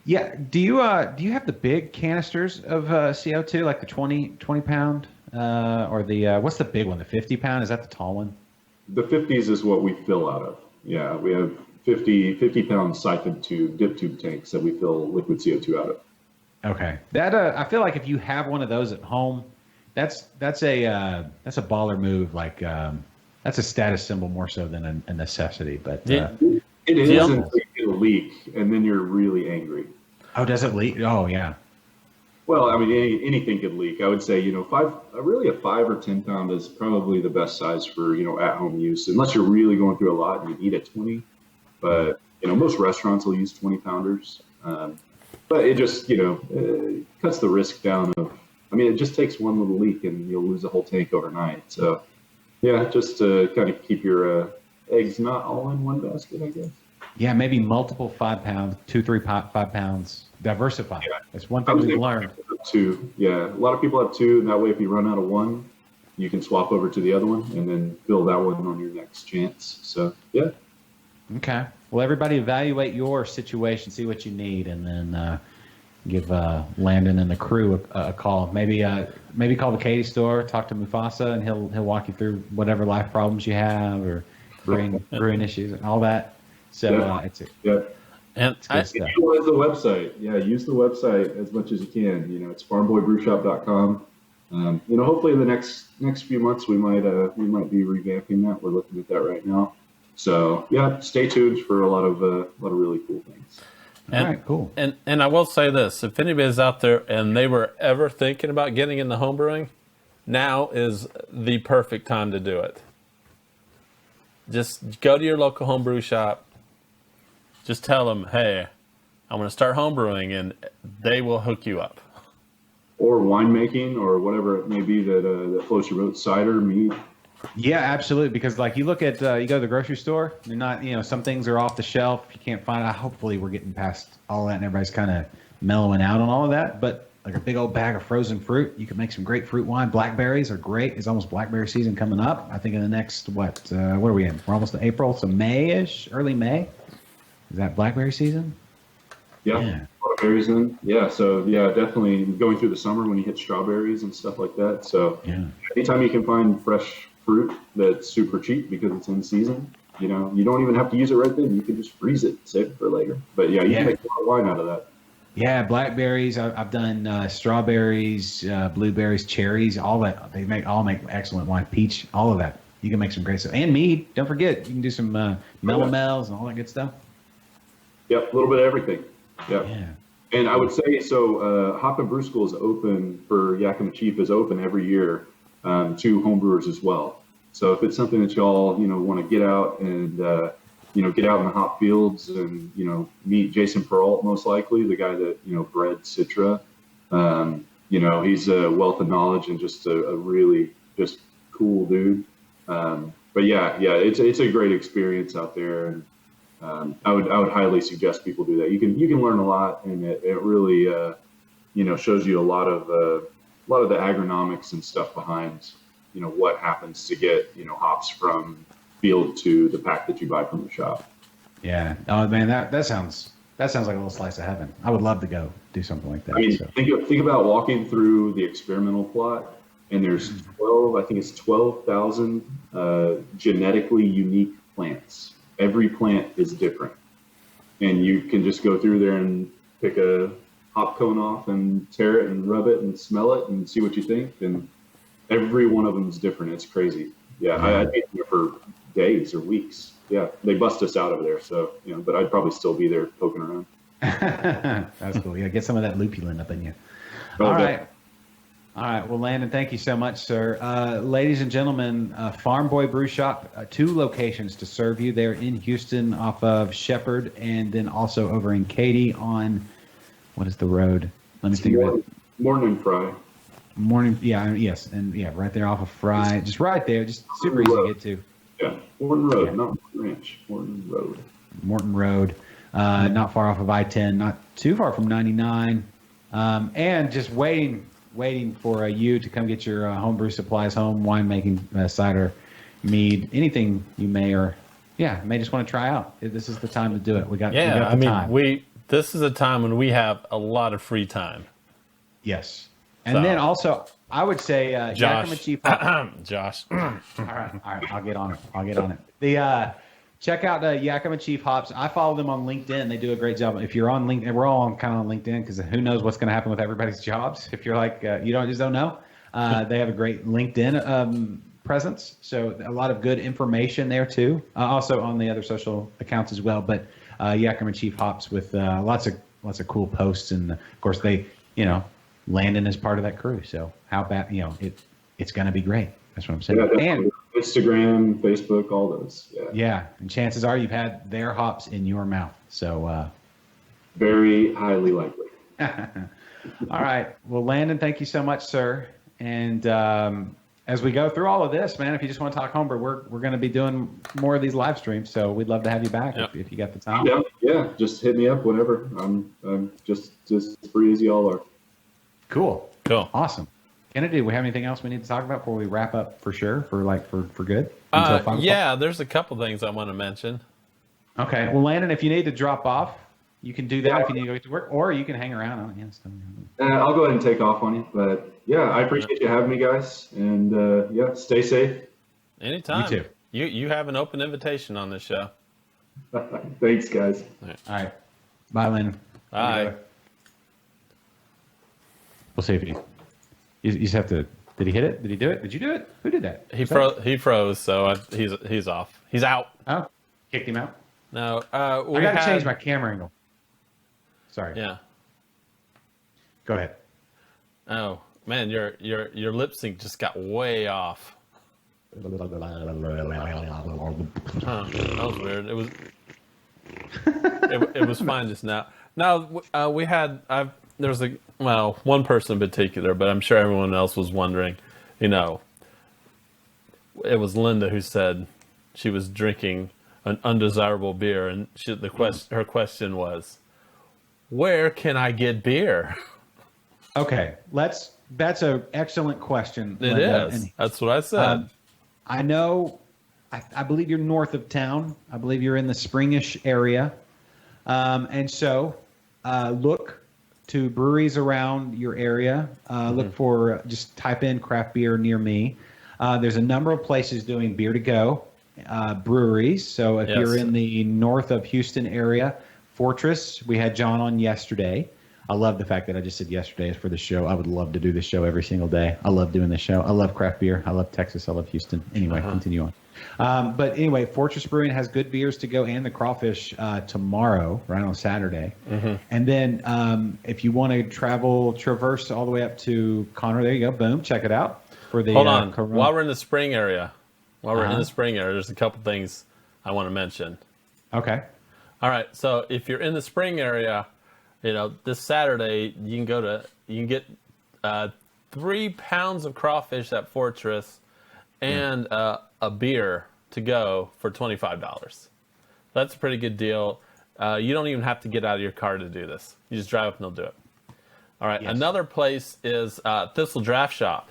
Yeah. Do you have the big canisters of CO2, like the 20 pound, or the what's the big one? The 50 pound? Is that the tall one? The 50s is what we fill out of. Yeah, we have 50 pound siphon tube, dip tube tanks that we fill liquid CO2 out of. Okay. That I feel like if you have one of those at home, that's a baller move. Like that's a status symbol more so than a necessity. But it is until you get a leak, and then you're really angry. Oh, does it leak? Oh, yeah. Well, I mean, anything could leak. I would say, a 5 or 10 pound is probably the best size for, at-home use, unless you're really going through a lot and you need a 20. But, most restaurants will use 20 pounders. But it just, it cuts the risk down of, it just takes one little leak and you'll lose a whole tank overnight. So, yeah, just to kind of keep your eggs not all in one basket, I guess. Yeah, maybe multiple 5 pounds, 2, 3, 5 pounds. Diversify. Yeah. That's one thing we've learned. 2. Yeah, a lot of people have 2. And that way, if you run out of one, you can swap over to the other one and then fill that one on your next chance. So, yeah. Okay. Well, everybody evaluate your situation, see what you need, and then give Landon and the crew a call. Maybe call the Katie store, talk to Mufasa, and he'll walk you through whatever life problems you have or brewing issues and all that. So it's And good stuff. Utilize the website. Yeah, use the website as much as you can. You know, it's farmboybrewshop.com. You know, hopefully in the next few months we might be revamping that. We're looking at that right now. So yeah, stay tuned for a lot of really cool things. All right, cool. And I will say this: if anybody's out there and they were ever thinking about getting into homebrewing, now is the perfect time to do it. Just go to your local homebrew shop. Just tell them, hey, I'm going to start homebrewing, and they will hook you up. Or winemaking, or whatever it may be that floats your boat, cider, mead. Yeah, absolutely. Because like you look at you go to the grocery store, you're not some things are off the shelf. You can't find it. Hopefully, we're getting past all that, and everybody's kind of mellowing out on all of that. But like a big old bag of frozen fruit, you can make some great fruit wine. Blackberries are great. It's almost blackberry season coming up. I think in the next what are we in? We're almost in April, so May-ish, early May. Is that blackberry season? Yeah. A lot of berries in. Yeah, so yeah, definitely going through the summer when you hit strawberries and stuff like that. So anytime you can find fresh fruit that's super cheap because it's in season, you don't even have to use it right then. You can just freeze it, save it for later. But you can make a lot of wine out of that. Yeah, blackberries. I've done strawberries, blueberries, cherries. All that they make excellent wine. Peach, all of that. You can make some great stuff. And mead. Don't forget, you can do some melomels and all that good stuff. Yep, a little bit of everything. Yep. Yeah. And I would say, so Hop and Brew School is open for Yakima Chief, is open every year to homebrewers as well. So if it's something that y'all, want to get out and, get out in the hop fields and, meet Jason Peralt, most likely, the guy that, bred Citra. He's a wealth of knowledge and just a really just cool dude. But yeah, it's a great experience out there. And, I would highly suggest people do that. You can learn a lot, and it really shows you a lot of the agronomics and stuff behind what happens to get hops from field to the pack that you buy from the shop. Yeah. Oh man, that sounds like a little slice of heaven. I would love to go do something like that. I mean, think about walking through the experimental plot, and there's 12,000 genetically unique plants. Every plant is different, and you can just go through there and pick a hop cone off and tear it and rub it and smell it and see what you think. And every one of them is different. It's crazy. Yeah, I'd be there for days or weeks. Yeah, they bust us out of there. So, but I'd probably still be there poking around. That's cool. Yeah, get some of that lupulin up in you. All right. Well, Landon, thank you so much, sir. Ladies and gentlemen, Farmboy Brew Shop, 2 locations to serve you there in Houston off of Shepherd, and then also over in Katy on, what is the road? Let me think of it. Morning Fry. Right there off of Fry. Just right there, just super easy to get to. Yeah, Morton Road, not Ranch. Morton Road. Morton Road, not far off of I-10, not too far from 99, and just waiting for you to come get your homebrew supplies home, winemaking, cider, mead, anything you may just want to try out. This is the time to do it. We got the time. This is a time when we have a lot of free time. Yes. And then also, I would say Yakima Chief. Josh. All right. I'll get on it. Check out Yakima Chief Hops. I follow them on LinkedIn. They do a great job. If you're on LinkedIn, we're all kind of on LinkedIn because who knows what's going to happen with everybody's jobs. If you're like, you don't know, they have a great LinkedIn presence. So a lot of good information there too. Also on the other social accounts as well. But Yakima Chief Hops with lots of cool posts. And of course Landon is part of that crew. So how about, it's going to be great. That's what I'm saying. Yeah, and Instagram, Facebook, all those. Yeah. And chances are you've had their hops in your mouth. So very highly likely. All right. Well, Landon, thank you so much, sir. And as we go through all of this, man, if you just want to talk homebrew, we're going to be doing more of these live streams. So we'd love to have you back if you got the time. Yeah. Just hit me up whenever. I'm just as free as y'all are. Cool. Awesome. Kennedy, do we have anything else we need to talk about before we wrap up for sure, for good? There's a couple things I want to mention. Okay. Well, Landon, if you need to drop off, you can do that if you need to go get to work, or you can hang around. Oh, yes. I'll go ahead and take off on you. But yeah, I appreciate you having me, guys. And yeah, stay safe. Anytime. You too. You have an open invitation on this show. Thanks, guys. All right. Bye, Landon. Bye. We'll see if you just have to. Did he hit it? Did he do it? Did you do it? Who did that? He froze, so he's off. He's out. Oh, kicked him out. No, I got to change my camera angle. Sorry. Yeah. Go ahead. Oh man, your lip sync just got way off. Huh, that was weird. It was fine just now. Now we had there was one person in particular, but I'm sure everyone else was wondering. You know, it was Linda who said she was drinking an undesirable beer, and her question was, "Where can I get beer?" Okay, that's an excellent question. It Linda. is. That's what I said. I know. I believe you're north of town. I believe you're in the Springish area, and so look to breweries around your area. Look for just type in craft beer near me. There's a number of places doing beer to go breweries. So if you're in the north of Houston area, Fortress, we had John on yesterday. I love the fact that I just said yesterday for the show. I would love to do this show every single day. I love doing this show. I love craft beer. I love Texas. I love Houston. Anyway, continue on. But anyway, Fortress Brewing has good beers to go and the crawfish tomorrow, right on Saturday. And then if you want to traverse all the way up to Conroe, there you go. Boom, check it out. For the Hold on. Corona. While we're in the spring area, there's a couple things I want to mention. Okay. All right. So if you're in the spring area, this Saturday you can get 3 pounds of crawfish at Fortress and a beer to go for $25. That's a pretty good deal. You don't even have to get out of your car to do this. You just drive up and they'll do it. All right. Yes. Another place is Thistle Draft Shop.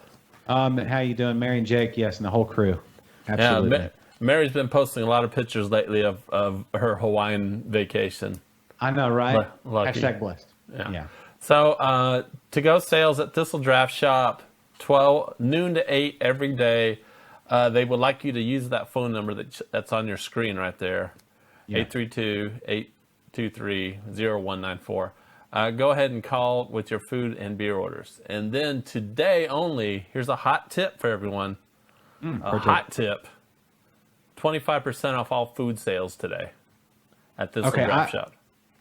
How you doing, Mary and Jake? Yes, and the whole crew. Absolutely. Yeah, Mary's been posting a lot of pictures lately of her Hawaiian vacation. I know, right? Lucky. Hashtag blessed. Yeah. So to-go sales at Thistle Draft Shop, 12 noon to 8 every day. They would like you to use that phone number that's on your screen right there, 832-823-0194. Go ahead and call with your food and beer orders. And then today only, here's a hot tip for everyone. Hot tip. 25% off all food sales today at Thistle Draft Shop.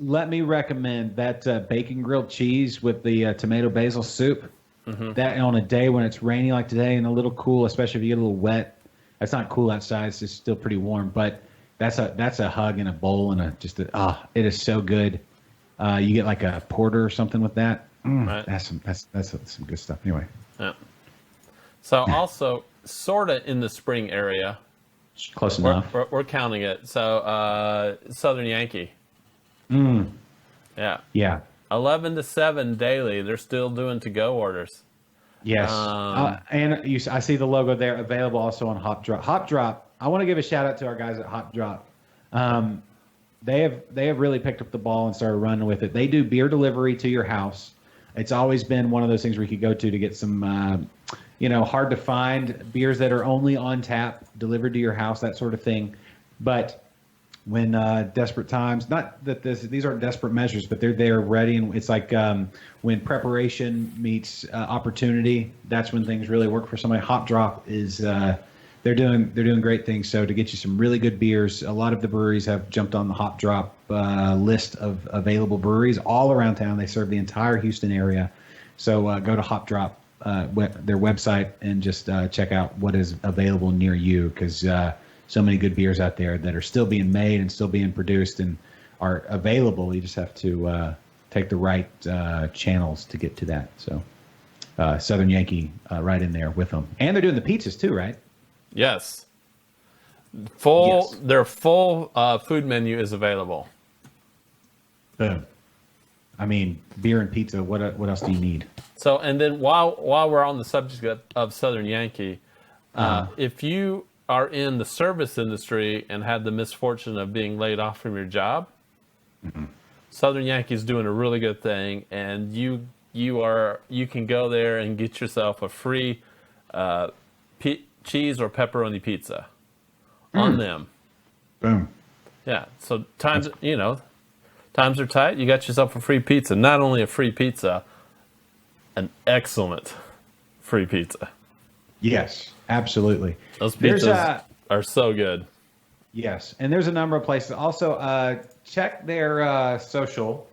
Let me recommend that bacon grilled cheese with the tomato basil soup. That on a day when it's rainy like today and a little cool, especially if you get a little wet. It's not cool outside; it's just still pretty warm. But that's a hug in a bowl and it is so good. You get like a porter or something with that. Right. That's some good stuff. Anyway. Yeah. So also sorta in the spring area. Close enough. We're counting it. So Southern Yankee. Yeah. Yeah. 11 to 7 daily. They're still doing to-go orders. Yes. And I see the logo there, available also on Hop Drop. Hop Drop. I want to give a shout out to our guys at Hop Drop. They have really picked up the ball and started running with it. They do beer delivery to your house. It's always been one of those things where you could go to get some, hard to find beers that are only on tap, delivered to your house, that sort of thing. But when desperate times, not that these aren't desperate measures, but they're there ready, and it's like when preparation meets opportunity, that's when things really work for somebody. Hop Drop is they're doing great things. So to get you some really good beers, a lot of the breweries have jumped on the Hop Drop list of available breweries all around town. They serve the entire Houston area. So go to Hop Drop, their website, and just check out what is available near you, because so many good beers out there that are still being made and still being produced and are available. You just have to take the right channels to get to that. So Southern Yankee right in there with them. And they're doing the pizzas too, right? Yes. Their full food menu is available. Boom. I mean, beer and pizza, what else do you need? So, and then while we're on the subject of Southern Yankee, if you are in the service industry and had the misfortune of being laid off from your job, Southern Yankee's doing a really good thing, and you can go there and get yourself a free cheese or pepperoni pizza on them. Boom. Yeah. So times are tight. You got yourself a free pizza. Not only a free pizza, an excellent free pizza. Yes, absolutely. Those pizzas are so good. Yes, and there's a number of places. Also, check their social.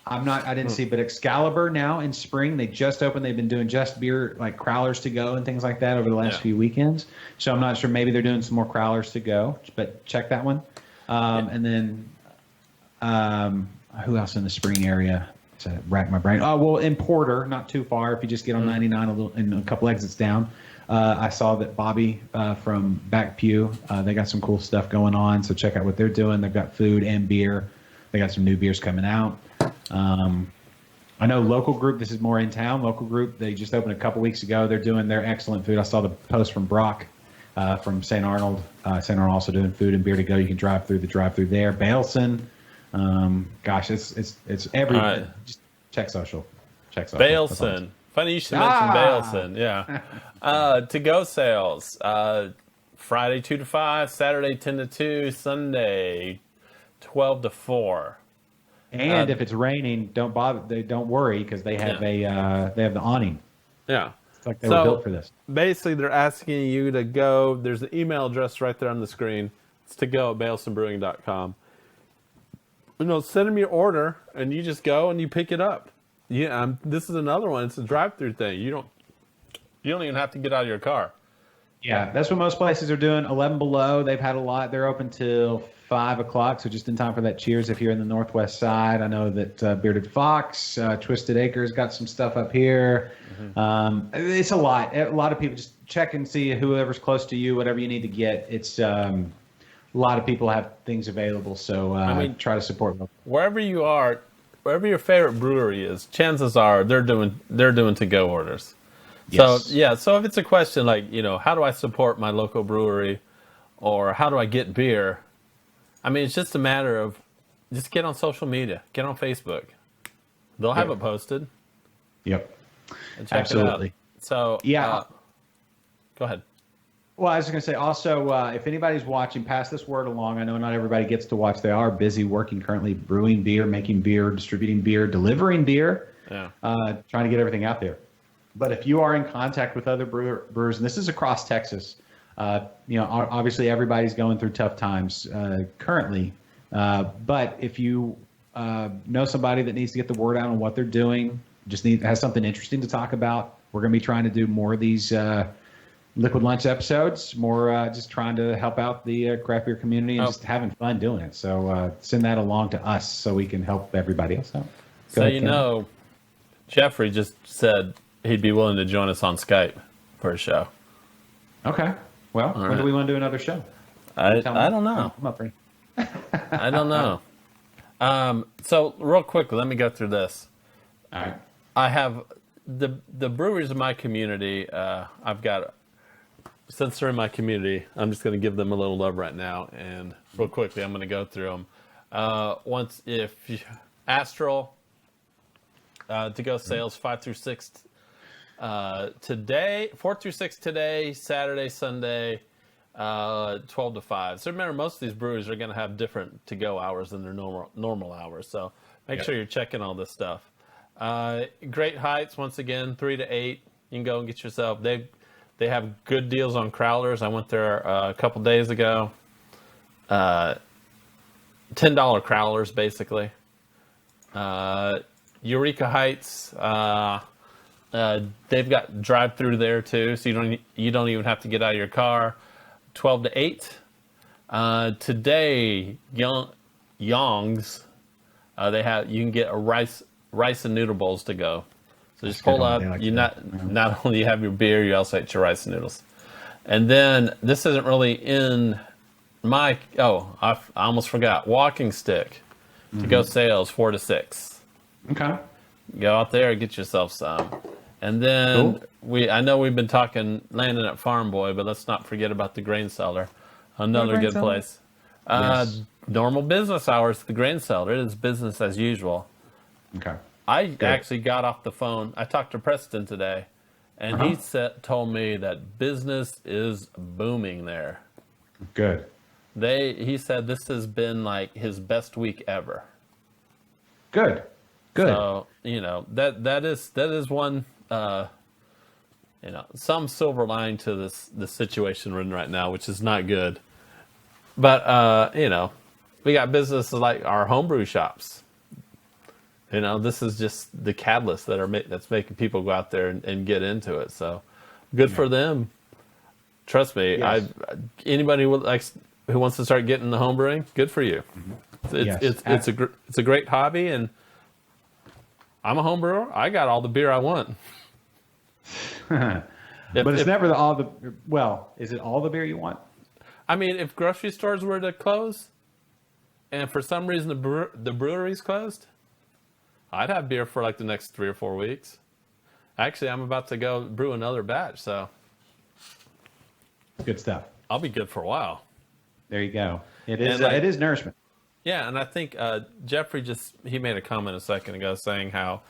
I didn't see, but Excalibur now in spring, they just opened. They've been doing just beer, like crowlers to go and things like that over the last few weekends. So I'm not sure. Maybe they're doing some more crowlers to go, but check that one. And then who else in the spring area? To rack my brain. Oh, well, in Porter, not too far. If you just get on 99 and a couple exits down, I saw that Bobby from Back Pew, they got some cool stuff going on. So check out what they're doing. They've got food and beer. They got some new beers coming out. I know Local Group, this is more in town. Local Group, they just opened a couple weeks ago. They're doing their excellent food. I saw the post from Brock from St. Arnold. St. Arnold also doing food and beer to go. You can drive through there. Bailson, gosh, it's every. Right. Just check social. Bailson. Funny you should mention Bailson. Yeah. To-go sales. Friday 2 to 5, Saturday 10 to 2, Sunday 12 to 4. And if it's raining, don't bother. Don't worry because they have they have the awning. Yeah. It's like they were built for this. Basically, they're asking you to go. There's an email address right there on the screen. It's to go at bailsonbrewing.com. Send them your order, and you just go and you pick it up. Yeah, this is another one. It's a drive-through thing. You don't even have to get out of your car. Yeah, that's what most places are doing. 11 Below, they've had a lot. They're open till 5 o'clock, so just in time for that Cheers if you're in the Northwest side. I know that Bearded Fox, Twisted Acres got some stuff up here. It's a lot. A lot of people just check and see whoever's close to you, whatever you need to get. It's a lot of people have things available, so try to support them. Wherever you are, wherever your favorite brewery is, chances are they're doing to-go orders. Yes. So if it's a question like, how do I support my local brewery or how do I get beer? I mean, it's just a matter of just get on social media, get on Facebook. They'll have it posted. Yep. And check Absolutely. it out. So, yeah. Go ahead. Well, I was going to say also, if anybody's watching, pass this word along. I know not everybody gets to watch. They are busy working currently, brewing beer, making beer, distributing beer, delivering beer, trying to get everything out there. But if you are in contact with other brewers, and this is across Texas, obviously everybody's going through tough times currently. But if you know somebody that needs to get the word out on what they're doing, has something interesting to talk about, we're going to be trying to do more of these Liquid Lunch episodes, more just trying to help out the craft beer community and just having fun doing it. So send that along to us so we can help everybody else out. Go ahead, Jeffrey just said he'd be willing to join us on Skype for a show. Okay. Well, when do we want to do another show? I don't know. I'm up for it. I don't know. So real quick, let me go through this. All right. I have the breweries in my community. I've got, since they're in my community, I'm just going to give them a little love right now. And real quickly, I'm going to go through them. Astral, to-go sales 5 through 6 today, 4 through 6 today, Saturday, Sunday, 12 to 5. So remember, most of these breweries are going to have different to-go hours than their normal hours. So make sure you're checking all this stuff. Great Heights, once again, 3 to 8. You can go and get yourself. They have good deals on crowlers. I went there a couple days ago. $10 crowlers, basically. Eureka Heights, they've got drive-through there too, so you don't even have to get out of your car. 12 to 8. Today, Young's, you can get a rice and noodle bowls to go. So just pull up. You not only have your beer, you also get your rice and noodles. And then this isn't really in my. I almost forgot. Walking Stick, to go sales 4 to 6. Okay. Go out there and get yourself some. And then Cool. I know we've been talking Landon at Farmboy, but let's not forget about the grain cellar. Another Grain good cellar? place. Yes. Normal business hours at the grain cellar. It is business as usual. Okay. I actually got off the phone. I talked to Preston today, and he told me that business is booming there. Good. He said this has been like his best week ever. Good. So that is one some silver line to this situation we're in right now, which is not good. But we got businesses like our homebrew shops. This is just the catalyst that's making people go out there and get into it. So good for them. Trust me, Yes. Anybody who wants to start getting the homebrewing, good for you. It's a great hobby, and I'm a home brewer. I got all the beer I want. But it's never is it all the beer you want? I mean, if grocery stores were to close, and for some reason the brewery's closed, I'd have beer for like the next 3 or 4 weeks. Actually, I'm about to go brew another batch, so Good stuff. I'll be good for a while. There you go. It is. And, It is nourishment. Yeah, and I think Jeffrey he made a comment a second ago saying how,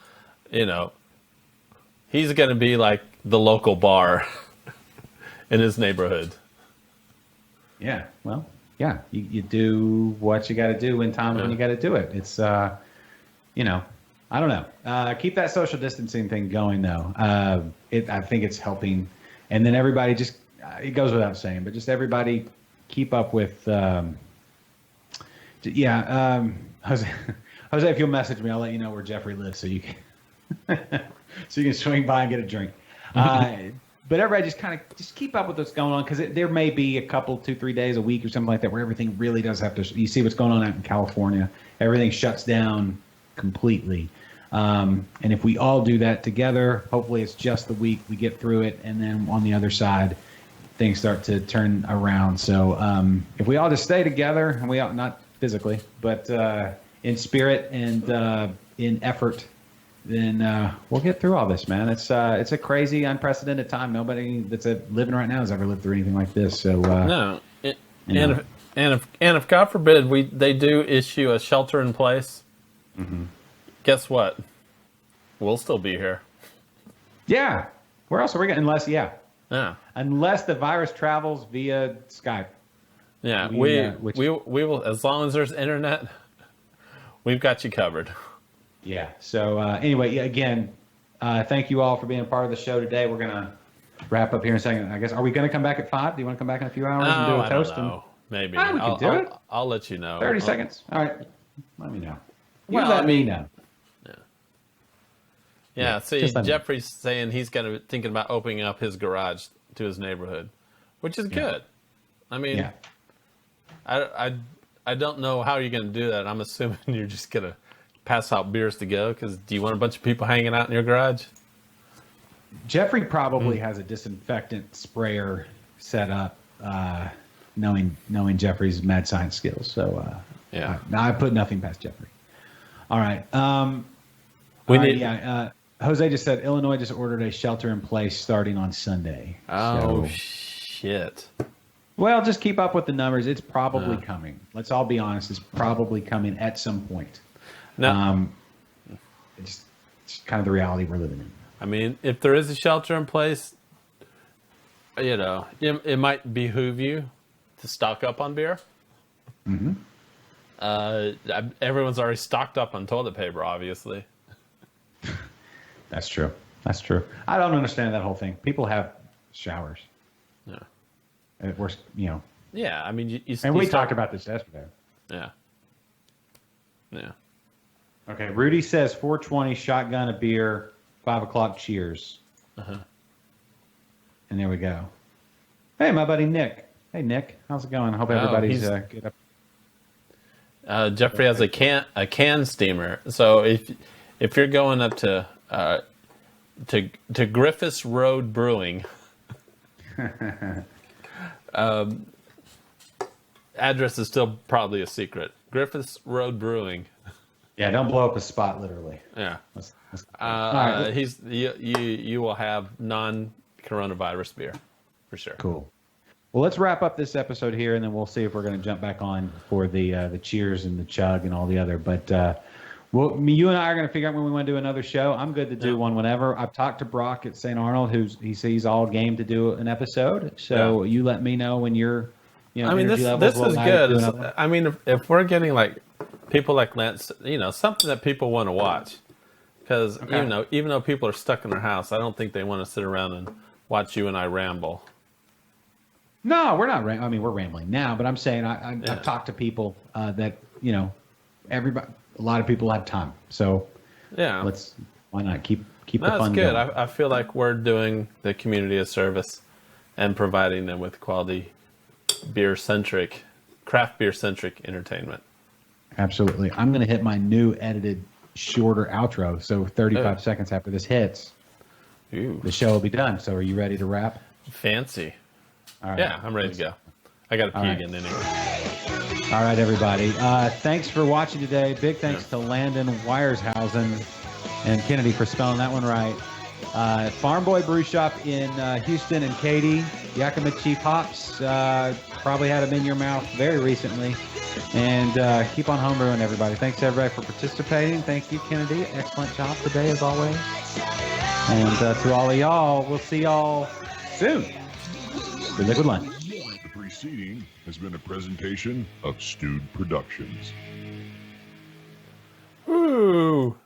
he's going to be like the local bar in his neighborhood. Yeah. Well. Yeah. You do what you got to do in time when you got to do it. It's I don't know. Keep that social distancing thing going though. I think it's helping, and then everybody just it goes without saying, but just everybody keep up with. Jose, if you'll message me, I'll let you know where Jeffrey lives, so you can swing by and get a drink. But everybody just keep up with what's going on, because there may be a couple, 2-3 days a week or something like that where everything really does have to. You see what's going on out in California, everything shuts down completely. And if we all do that together, hopefully it's just the week, we get through it, and then on the other side, things start to turn around. So if we all just stay together, and we all, not physically, but in spirit and in effort, then we'll get through all this, man. It's a crazy, unprecedented time. Nobody that's living right now has ever lived through anything like this. So no, and if God forbid they do issue a shelter in place, guess what? We'll still be here. Yeah. Where else are we going? Yeah. Unless the virus travels via Skype. Yeah, we will, as long as there's internet, we've got you covered. Yeah. So anyway, again, thank you all for being a part of the show today. We're gonna wrap up here in a second. I guess, are we gonna come back at 5? Do you want to come back in a few hours and do a toast? I don't know. Maybe. We can do it. I'll let you know. 30 seconds. All right. Let me know. Let me know. Yeah. See, Jeffrey's saying he's thinking about opening up his garage to his neighborhood, which is good. I mean, I don't know how you're going to do that. I'm assuming you're just going to pass out beers to go, because do you want a bunch of people hanging out in your garage? Jeffrey probably has a disinfectant sprayer set up, knowing Jeffrey's mad science skills. So now I put nothing past Jeffrey. All right. Jose just said Illinois just ordered a shelter in place starting on Sunday. Oh, shit. Well, just keep up with the numbers. It's probably coming. Let's all be honest. It's probably coming at some point. No. It's kind of the reality we're living in. I mean, if there is a shelter in place, it might behoove you to stock up on beer. Mm-hmm. Everyone's already stocked up on toilet paper, obviously. That's true. I don't understand that whole thing. People have showers. Yeah. Yeah, I mean, we talked about this yesterday. Yeah. Okay, Rudy says 420, shotgun a beer, 5 o'clock, cheers. And there we go. Hey, my buddy Nick. Hey, Nick, how's it going? I hope everybody's good up. Jeffrey has a can steamer. So if you're going up to Griffiths Road Brewing, address is still probably a secret. Griffiths Road Brewing. Yeah, don't blow up a spot literally. Yeah. All right. You will have non-coronavirus beer for sure. Cool. Well, let's wrap up this episode here, and then we'll see if we're going to jump back on for the cheers and the chug and all the other. But you and I are going to figure out when we want to do another show. I'm good to do one whenever. I've talked to Brock at St. Arnold, he sees all game to do an episode. So you let me know when you're. I mean, this is good. I mean, if we're getting like people like Lance, something that people want to watch, because even though people are stuck in their house, I don't think they want to sit around and watch you and I ramble. No, we're not. I mean, we're rambling now, but I'm saying I've talked to people that everybody. A lot of people have time, so why not keep the fun That's good. going. I feel like we're doing the community a service and providing them with quality craft beer centric entertainment. Absolutely. I'm going to hit my new edited shorter outro. So 35 seconds after this hits, the show will be done. So are you ready to wrap? Fancy. All right. Yeah, I'm ready to go. I got to pee again anyway. All right, everybody. Thanks for watching today. Big thanks to Landon Weiershausen and Kennedy for spelling that one right. Farmboy Brewshop in Houston and Katy. Yakima Chief Hops. Probably had them in your mouth very recently. And keep on homebrewing, everybody. Thanks, everybody, for participating. Thank you, Kennedy. Excellent job today, as always. And to all of y'all, we'll see y'all soon for Liquid Lunch. The preceding has been a presentation of Stewed Productions. Ooh.